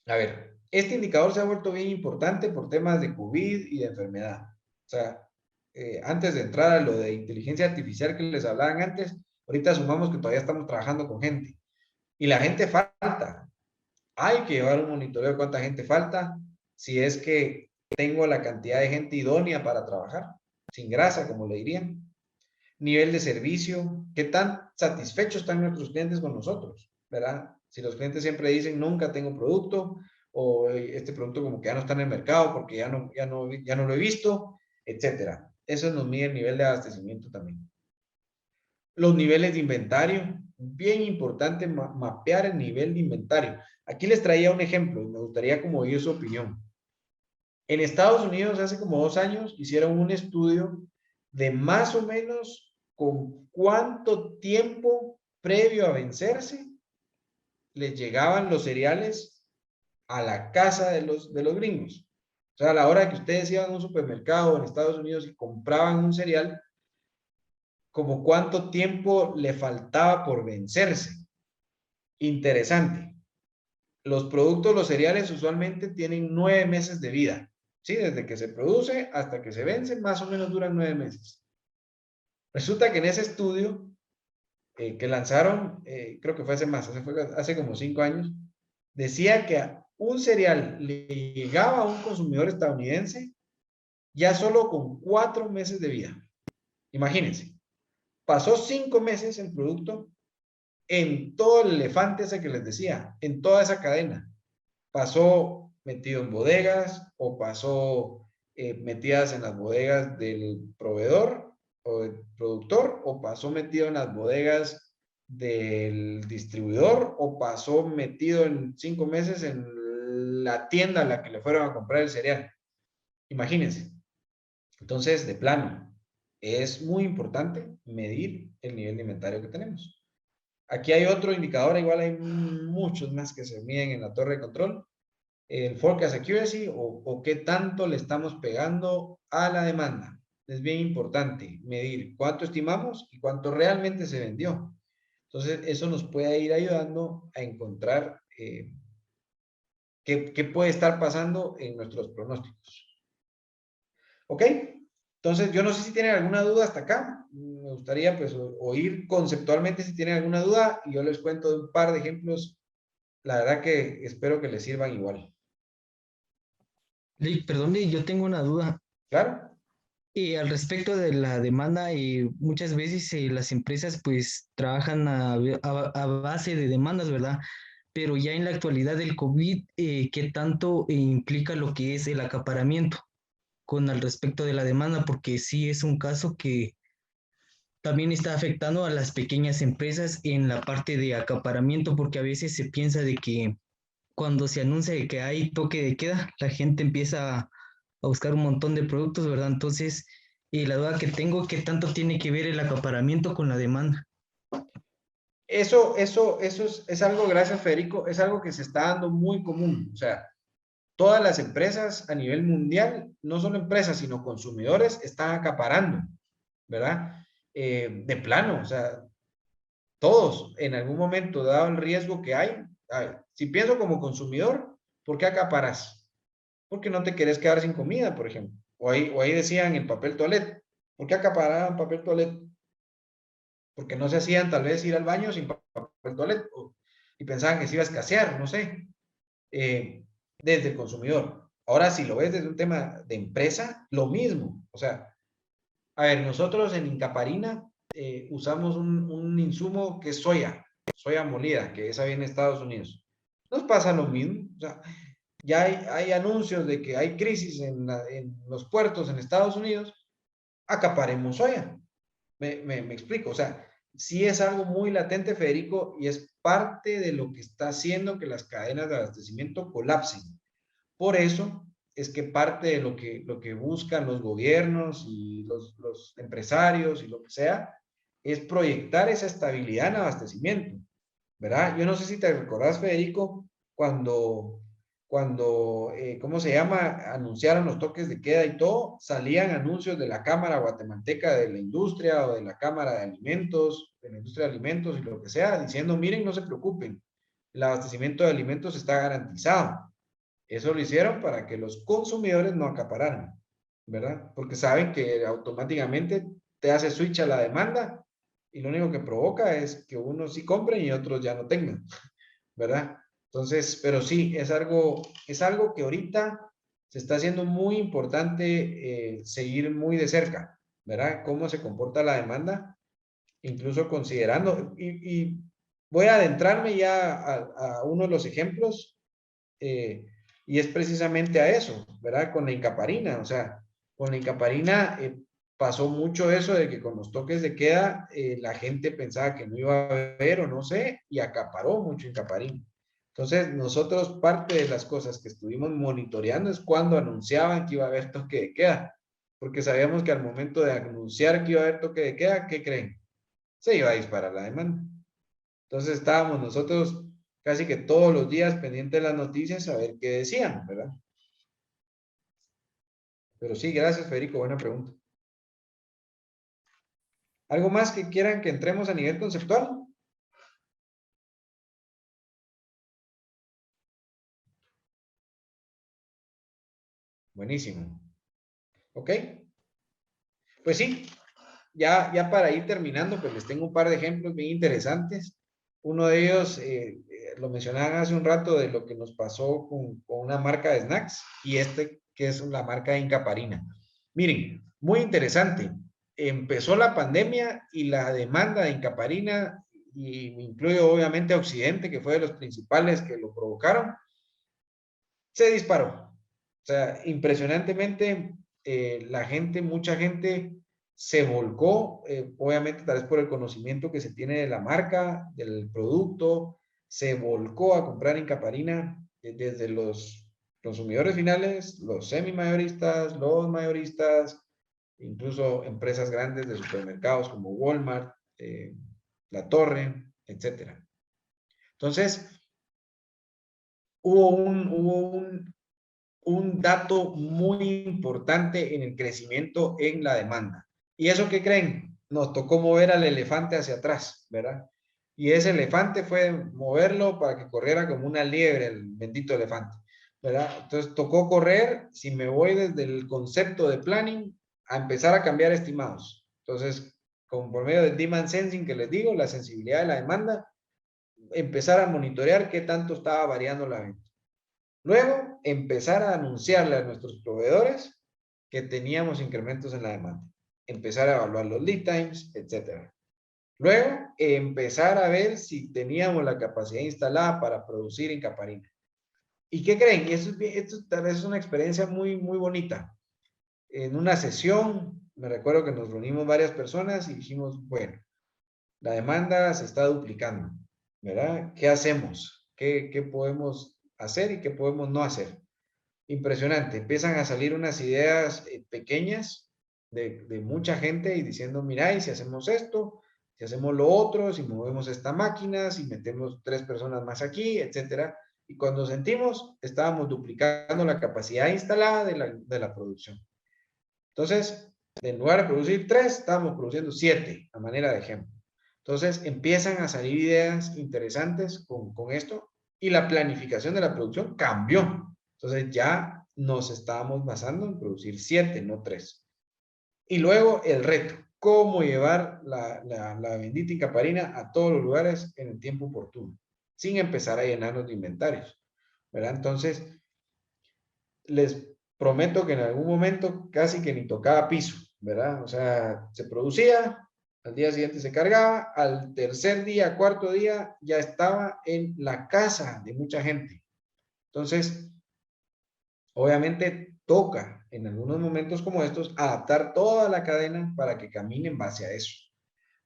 A ver, este indicador se ha vuelto bien importante por temas de COVID y de enfermedad. O sea, antes de entrar a lo de inteligencia artificial que les hablaban antes, ahorita asumamos que todavía estamos trabajando con gente. Y la gente falta. Hay que llevar un monitoreo de cuánta gente falta, si es que tengo la cantidad de gente idónea para trabajar, sin grasa, como le dirían. Nivel de servicio, qué tan satisfechos están nuestros clientes con nosotros, ¿verdad? Si los clientes siempre dicen, nunca tengo producto, o este producto como que ya no está en el mercado porque ya no lo he visto, etcétera. Eso nos mide el nivel de abastecimiento también. Los niveles de inventario, bien importante mapear el nivel de inventario. Aquí les traía un ejemplo y me gustaría como oír su opinión. En Estados Unidos hace como 2 años hicieron un estudio de más o menos con cuánto tiempo previo a vencerse les llegaban los cereales a la casa de los gringos. O sea, a la hora que ustedes iban a un supermercado en Estados Unidos y compraban un cereal, como cuánto tiempo le faltaba por vencerse. Interesante. Los productos, los cereales usualmente tienen 9 meses de vida. ¿Sí? Desde que se produce hasta que se vence, más o menos duran 9 meses. Resulta que en ese estudio que lanzaron, creo que fue hace como 5 años, decía que a un cereal le llegaba a un consumidor estadounidense ya solo con 4 meses de vida. Imagínense. Pasó 5 meses el producto en todo el elefante ese que les decía, en toda esa cadena. Pasó metido en bodegas o pasó metidas en las bodegas del proveedor o del productor o pasó metido en las bodegas del distribuidor o pasó metido en 5 meses en la tienda a la que le fueron a comprar el cereal. Imagínense. Entonces, de plano, es muy importante medir el nivel de inventario que tenemos. Aquí hay otro indicador, igual hay muchos más que se miden en la torre de control. El forecast accuracy o qué tanto le estamos pegando a la demanda. Es bien importante medir cuánto estimamos y cuánto realmente se vendió. Entonces, eso nos puede ir ayudando a encontrar qué puede estar pasando en nuestros pronósticos. ¿Ok? Entonces, yo no sé si tienen alguna duda hasta acá. Me gustaría pues oír conceptualmente si tienen alguna duda y yo les cuento de un par de ejemplos. La verdad que espero que les sirvan igual. Perdón, yo tengo una duda. Claro. Al respecto de la demanda, muchas veces las empresas pues trabajan a base de demandas, ¿verdad? Pero ya en la actualidad del COVID, ¿qué tanto implica lo que es el acaparamiento con al respecto de la demanda? Porque sí es un caso que también está afectando a las pequeñas empresas en la parte de acaparamiento, porque a veces se piensa de que cuando se anuncia de que hay toque de queda, la gente empieza a buscar un montón de productos, ¿verdad? Entonces, la duda que tengo, ¿qué tanto tiene que ver el acaparamiento con la demanda? Eso es algo, gracias Federico, es algo que se está dando muy común. O sea, todas las empresas a nivel mundial, no solo empresas, sino consumidores, están acaparando, ¿verdad? De plano, o sea, todos en algún momento, dado el riesgo que hay, si pienso como consumidor, ¿por qué acaparas? Porque no te querés quedar sin comida, por ejemplo. O ahí decían el papel toalete. ¿Por qué acaparaban papel toalete? Porque no se hacían tal vez ir al baño sin papel toalete. Y pensaban que se iba a escasear, no sé. Desde el consumidor. Ahora, si lo ves desde un tema de empresa, lo mismo. O sea, a ver, nosotros en Incaparina usamos un insumo que es soya molida, que esa viene de Estados Unidos. Nos pasa lo mismo. O sea, ya hay anuncios de que hay crisis en los puertos en Estados Unidos, acaparemos soya. Me explico, o sea, sí es algo muy latente, Federico, y es parte de lo que está haciendo que las cadenas de abastecimiento colapsen. Por eso es que parte de lo que buscan los gobiernos y los empresarios y lo que sea, es proyectar esa estabilidad en abastecimiento. ¿verdad? Yo no sé si te recordás, Federico, cuando, ¿cómo se llama? Anunciaron los toques de queda y todo, salían anuncios de la Cámara Guatemalteca de la Industria o de la Cámara de Alimentos, de la Industria de Alimentos y lo que sea, diciendo, miren, no se preocupen, el abastecimiento de alimentos está garantizado. Eso lo hicieron para que los consumidores no acapararan, ¿verdad? Porque saben que automáticamente te hace switch a la demanda y lo único que provoca es que unos sí compren y otros ya no tengan, ¿verdad? Entonces, pero sí, es algo que ahorita se está haciendo muy importante seguir muy de cerca, ¿verdad? Cómo se comporta la demanda, incluso considerando, y voy a adentrarme ya a uno de los ejemplos, y es precisamente a eso, ¿verdad? Con la Incaparina, o sea, con la Incaparina pasó mucho eso de que con los toques de queda la gente pensaba que no iba a haber o no sé, y acaparó mucho Incaparina. Entonces, nosotros parte de las cosas que estuvimos monitoreando es cuando anunciaban que iba a haber toque de queda, porque sabíamos que al momento de anunciar que iba a haber toque de queda, ¿qué creen? Se iba a disparar la demanda. Entonces estábamos nosotros casi que todos los días pendientes de las noticias a ver qué decían, ¿verdad? Pero sí, gracias, Federico, buena pregunta. ¿Algo más que quieran que entremos a nivel conceptual? Buenísimo. ¿Ok? Pues sí, ya para ir terminando, pues les tengo un par de ejemplos bien interesantes. Uno de ellos, lo mencionaban hace un rato, de lo que nos pasó con una marca de snacks, y que es la marca de Incaparina. Miren, muy interesante. Empezó la pandemia y la demanda de Incaparina, y incluye obviamente a Occidente, que fue de los principales que lo provocaron, se disparó. O sea, impresionantemente, mucha gente se volcó, obviamente tal vez por el conocimiento que se tiene de la marca, del producto, se volcó a comprar Incaparina desde los consumidores finales, los semi-mayoristas, los mayoristas, incluso empresas grandes de supermercados como Walmart, La Torre, etc. Entonces, hubo un dato muy importante en el crecimiento en la demanda. ¿Y eso qué creen? Nos tocó mover al elefante hacia atrás, ¿verdad? Y ese elefante fue moverlo para que corriera como una liebre, el bendito elefante, ¿verdad? Entonces tocó correr, si me voy desde el concepto de planning, a empezar a cambiar estimados. Entonces, como por medio del demand sensing que les digo, la sensibilidad de la demanda, empezar a monitorear qué tanto estaba variando la venta. Luego, empezar a anunciarle a nuestros proveedores que teníamos incrementos en la demanda. Empezar a evaluar los lead times, etc. Luego, empezar a ver si teníamos la capacidad instalada para producir Incaparina. ¿Y qué creen? Esto tal vez es una experiencia muy, muy bonita. En una sesión, me recuerdo que nos reunimos varias personas y dijimos, bueno, la demanda se está duplicando, ¿verdad? ¿Qué hacemos? ¿Qué podemos hacer y qué podemos no hacer? Impresionante. Empiezan a salir unas ideas pequeñas de mucha gente y diciendo, mira, y si hacemos esto, si hacemos lo otro, si movemos esta máquina, si metemos 3 personas más aquí, etcétera. Y cuando sentimos, estábamos duplicando la capacidad instalada de la producción. Entonces, en lugar de producir 3, estábamos produciendo 7, a manera de ejemplo. Entonces, empiezan a salir ideas interesantes con esto, y la planificación de la producción cambió. Entonces, ya nos estábamos basando en producir 7, no 3. Y luego, el reto, cómo llevar la bendita Incaparina a todos los lugares en el tiempo oportuno, sin empezar a llenarnos de inventarios, ¿verdad? Entonces, les prometo que en algún momento casi que ni tocaba piso, ¿verdad? O sea, se producía, al día siguiente se cargaba, al tercer día, cuarto día, ya estaba en la casa de mucha gente. Entonces, obviamente toca en algunos momentos como estos adaptar toda la cadena para que camine en base a eso,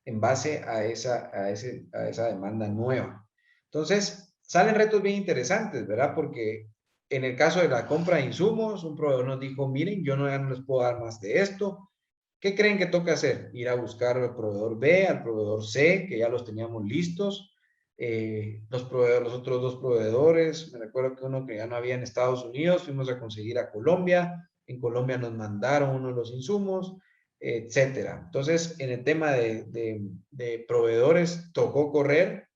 en base a esa demanda nueva. Entonces, salen retos bien interesantes, ¿verdad? Porque en el caso de la compra de insumos, un proveedor nos dijo, miren, yo ya no les puedo dar más de esto. ¿Qué creen que toca hacer? Ir a buscar al proveedor B, al proveedor C, que ya los teníamos listos. los otros dos proveedores, me recuerdo que uno que ya no había en Estados Unidos, fuimos a conseguir a Colombia, en Colombia nos mandaron uno de los insumos, etcétera. Entonces, en el tema de proveedores, tocó correr,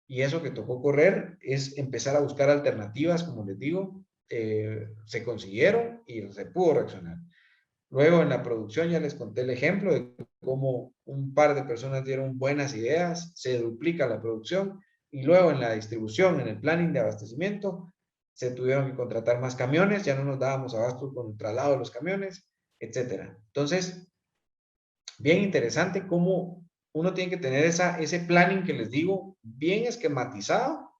y eso que tocó correr es empezar a buscar alternativas, como les digo, se consiguieron y se pudo reaccionar. Luego en la producción ya les conté el ejemplo de cómo un par de personas dieron buenas ideas, se duplica la producción, y luego en la distribución, en el planning de abastecimiento, se tuvieron que contratar más camiones, ya no nos dábamos abasto con el traslado de los camiones, etcétera. Entonces, bien interesante cómo uno tiene que tener ese planning que les digo, bien esquematizado,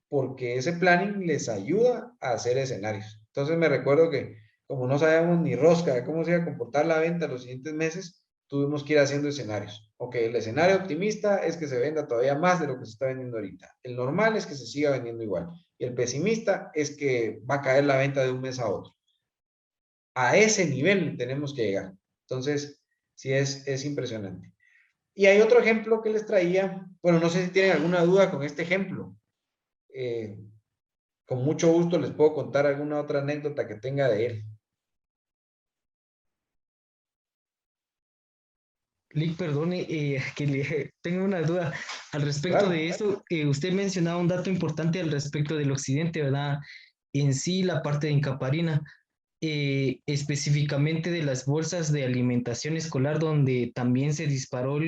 porque ese planning les ayuda a hacer escenarios. Entonces me recuerdo que como no sabíamos ni rosca de cómo se iba a comportar la venta los siguientes meses, tuvimos que ir haciendo escenarios. Ok, el escenario optimista es que se venda todavía más de lo que se está vendiendo ahorita. El normal es que se siga vendiendo igual. Y el pesimista es que va a caer la venta de un mes a otro. A ese nivel tenemos que llegar. Entonces, sí es impresionante. Y hay otro ejemplo que les traía. Bueno, no sé si tienen alguna duda con este ejemplo. Con mucho gusto les puedo contar alguna otra anécdota que tenga de él. Lick, perdone, tengo una duda al respecto Claro. de eso. Usted mencionaba un dato importante al respecto del occidente, ¿verdad? En sí, la parte de Incaparina, específicamente de las bolsas de alimentación escolar, donde también se disparó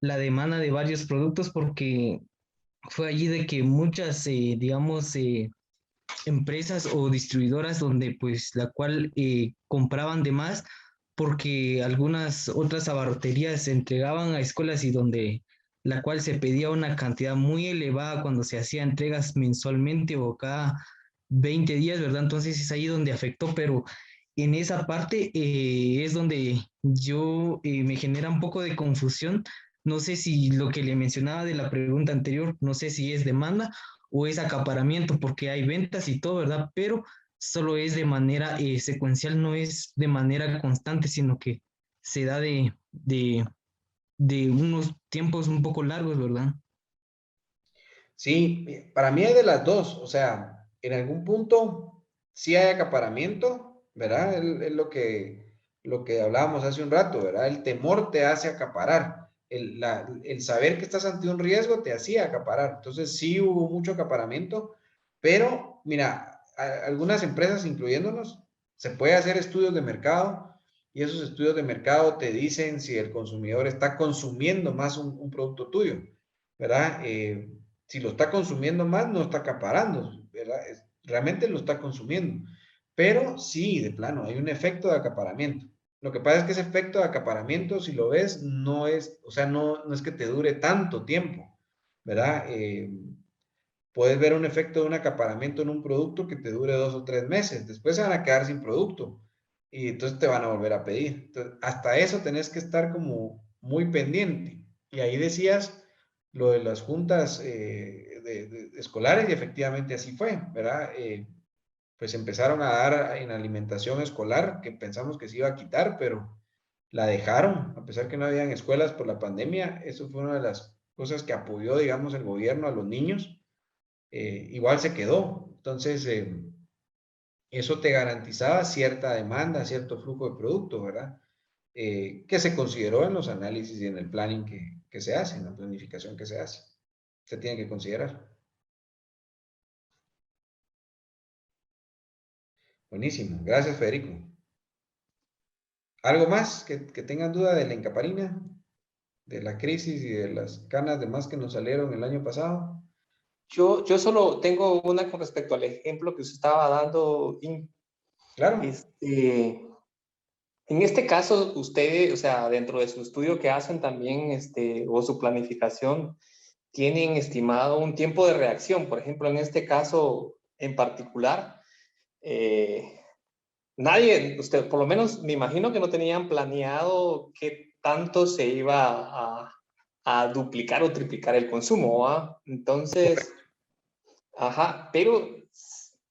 la demanda de varios productos, porque fue allí de que muchas, digamos, empresas o distribuidoras donde pues la cual compraban de más porque algunas otras abarroterías se entregaban a escuelas y donde la cual se pedía una cantidad muy elevada cuando se hacía entregas mensualmente o cada 20 días, ¿verdad? Entonces es ahí donde afectó, pero en esa parte es donde yo me genera un poco de confusión. No sé si lo que le mencionaba de la pregunta anterior, no sé si es demanda o es acaparamiento, porque hay ventas y todo, ¿verdad? Pero solo es de manera secuencial, no es de manera constante, sino que se da de unos tiempos un poco largos, ¿verdad? Sí, para mí hay de las dos. O sea, en algún punto sí hay acaparamiento, ¿verdad? Es lo que hablábamos hace un rato, ¿verdad? El temor te hace acaparar. El saber que estás ante un riesgo te hacía acaparar. Entonces sí hubo mucho acaparamiento, pero mira, algunas empresas, incluyéndonos, se puede hacer estudios de mercado, y esos estudios de mercado te dicen si el consumidor está consumiendo más un producto tuyo, ¿verdad? Si lo está consumiendo más, no está acaparando, ¿verdad? Realmente lo está consumiendo. Pero sí, de plano, hay un efecto de acaparamiento. Lo que pasa es que ese efecto de acaparamiento, si lo ves, no es, o sea, no es que te dure tanto tiempo, ¿verdad? Puedes ver un efecto de un acaparamiento en un producto que te dure 2 o 3 meses. Después se van a quedar sin producto y entonces te van a volver a pedir. Entonces, hasta eso tenés que estar como muy pendiente. Y ahí decías lo de las juntas escolares, y efectivamente así fue, ¿verdad? Pues empezaron a dar en alimentación escolar, que pensamos que se iba a quitar, pero la dejaron, a pesar que no habían escuelas por la pandemia. Eso fue una de las cosas que apoyó, digamos, el gobierno a los niños. Igual se quedó. Entonces, eso te garantizaba cierta demanda, cierto flujo de producto, ¿verdad? Que se consideró en los análisis y en el planning que se hace, en la planificación que se hace. Se tiene que considerar. Buenísimo. Gracias, Federico. ¿Algo más que tengan duda de la encaparina, de la crisis y de las canas de más que nos salieron el año pasado? Yo solo tengo una con respecto al ejemplo que usted estaba dando. Claro. En este caso, ustedes, o sea, dentro de su estudio que hacen también, o su planificación, tienen estimado un tiempo de reacción. Por ejemplo, en este caso en particular, nadie, usted, por lo menos me imagino que no tenían planeado qué tanto se iba a duplicar o triplicar el consumo, ¿va? Entonces, ajá, pero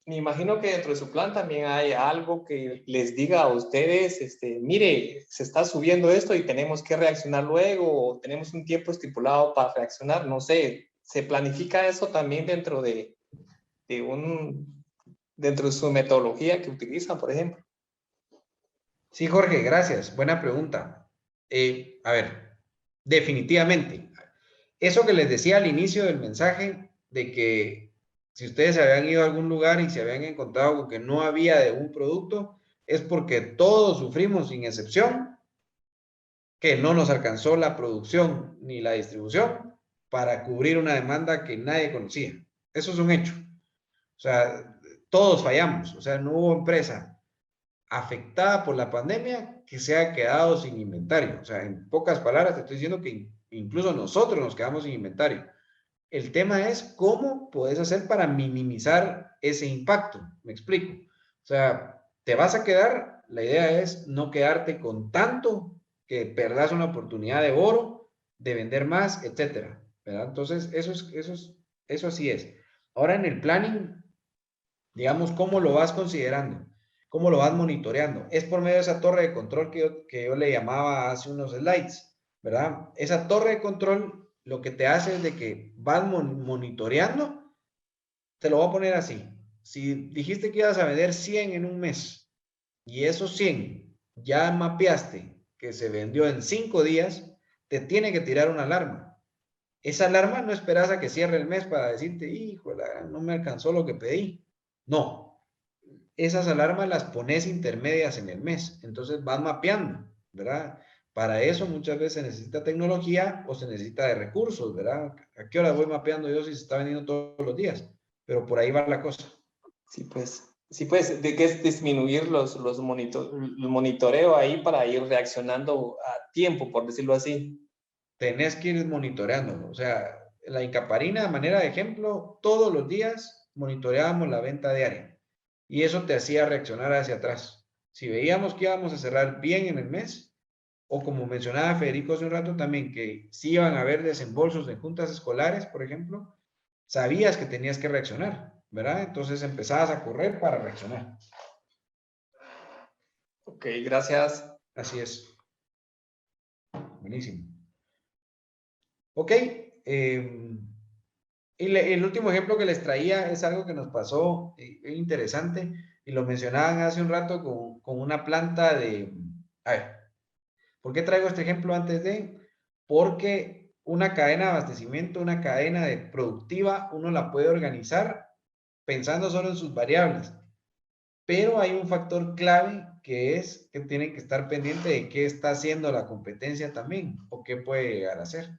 me imagino que dentro de su plan también hay algo que les diga a ustedes, mire, se está subiendo esto y tenemos que reaccionar luego, o tenemos un tiempo estipulado para reaccionar, no sé, ¿Se planifica eso también dentro de dentro de su metodología que utilizan, por ejemplo? Sí, Jorge, gracias. Buena pregunta. A ver, definitivamente. Eso que les decía al inicio del mensaje, de que si ustedes se habían ido a algún lugar y se habían encontrado con que no había de un producto, es porque todos sufrimos, sin excepción, que no nos alcanzó la producción ni la distribución para cubrir una demanda que nadie conocía. Eso es un hecho. O sea, todos fallamos. O sea, no hubo empresa afectada por la pandemia que se haya quedado sin inventario. O sea, en pocas palabras te estoy diciendo que incluso nosotros nos quedamos sin inventario. El tema es cómo puedes hacer para minimizar ese impacto. Me explico. O sea, te vas a quedar, la idea es no quedarte con tanto que perdas una oportunidad de oro, de vender más, etcétera, ¿verdad? Entonces, eso así es. Ahora en el planning, digamos, ¿cómo lo vas considerando? ¿Cómo lo vas monitoreando? Es por medio de esa torre de control que yo le llamaba hace unos slides, ¿verdad? Esa torre de control lo que te hace es de que vas monitoreando, te lo voy a poner así. Si dijiste que ibas a vender 100 en un mes y esos 100 ya mapeaste que se vendió en 5 días, te tiene que tirar una alarma. Esa alarma no esperas a que cierre el mes para decirte, híjole, no me alcanzó lo que pedí. No, esas alarmas las pones intermedias en el mes, entonces vas mapeando, ¿verdad? Para eso muchas veces se necesita tecnología o se necesita de recursos, ¿verdad? ¿A qué hora voy mapeando yo si se está vendiendo todos los días? Pero por ahí va la cosa. Sí, pues, de que es disminuir el monitoreo ahí para ir reaccionando a tiempo, por decirlo así. Tenés que ir monitoreándolo. O sea, la Incaparina, a manera de ejemplo, todos los días monitoreábamos la venta diaria. Y eso te hacía reaccionar hacia atrás. Si veíamos que íbamos a cerrar bien en el mes, o como mencionaba Federico hace un rato también, que si iban a haber desembolsos de juntas escolares, por ejemplo, sabías que tenías que reaccionar, ¿verdad? Entonces empezabas a correr para reaccionar. Ok, gracias. Así es. Buenísimo. Ok. El último ejemplo que les traía es algo que nos pasó interesante y lo mencionaban hace un rato con una planta de... A ver, ¿por qué traigo este ejemplo antes de? Porque una cadena de abastecimiento, una cadena de productiva, uno la puede organizar pensando solo en sus variables, pero hay un factor clave que es que tienen que estar pendiente de qué está haciendo la competencia también o qué puede llegar a hacer.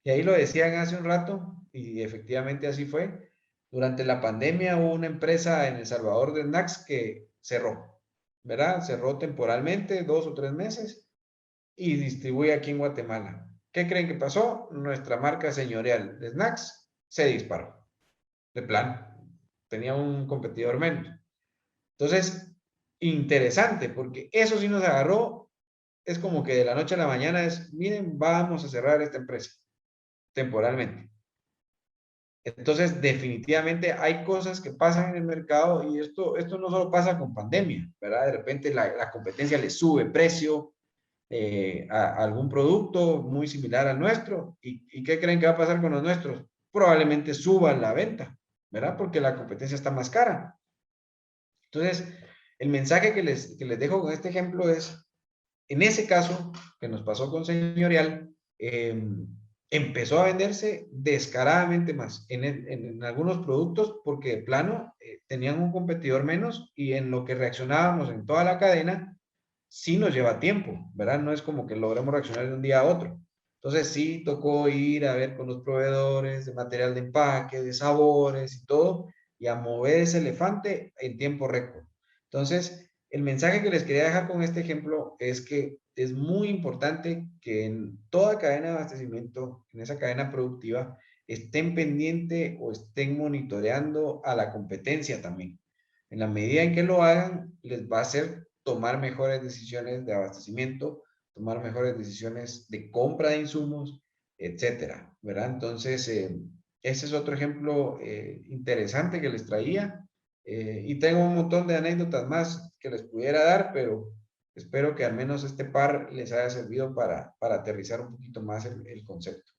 Y ahí lo decían hace un rato, y efectivamente así fue. Durante la pandemia hubo una empresa en El Salvador de snacks que cerró, ¿verdad? Cerró temporalmente 2 o 3 meses y distribuye aquí en Guatemala. ¿Qué creen que pasó? Nuestra marca señorial de snacks se disparó. De plano. Tenía un competidor menos. Entonces, interesante, porque eso sí nos agarró. Es como que de la noche a la mañana es, miren, vamos a cerrar esta empresa temporalmente. Entonces, definitivamente hay cosas que pasan en el mercado y esto no solo pasa con pandemia, ¿verdad? De repente la competencia le sube precio a algún producto muy similar al nuestro. ¿Y qué creen que va a pasar con los nuestros? Probablemente suban la venta, ¿verdad? Porque la competencia está más cara. Entonces, el mensaje que les dejo con este ejemplo es, en ese caso que nos pasó con Señorial, empezó a venderse descaradamente más en algunos productos porque de plano tenían un competidor menos y en lo que reaccionábamos en toda la cadena, sí nos lleva tiempo, ¿verdad? No es como que logremos reaccionar de un día a otro. Entonces sí tocó ir a ver con los proveedores de material de empaque, de sabores y todo, y a mover ese elefante en tiempo récord. Entonces, el mensaje que les quería dejar con este ejemplo es que es muy importante que en toda cadena de abastecimiento, en esa cadena productiva, estén pendiente o estén monitoreando a la competencia también. En la medida en que lo hagan, les va a hacer tomar mejores decisiones de abastecimiento, tomar mejores decisiones de compra de insumos, etcétera, ¿verdad? Entonces, ese es otro ejemplo interesante que les traía. Y tengo un montón de anécdotas más que les pudiera dar, pero espero que al menos este par les haya servido para aterrizar un poquito más el concepto.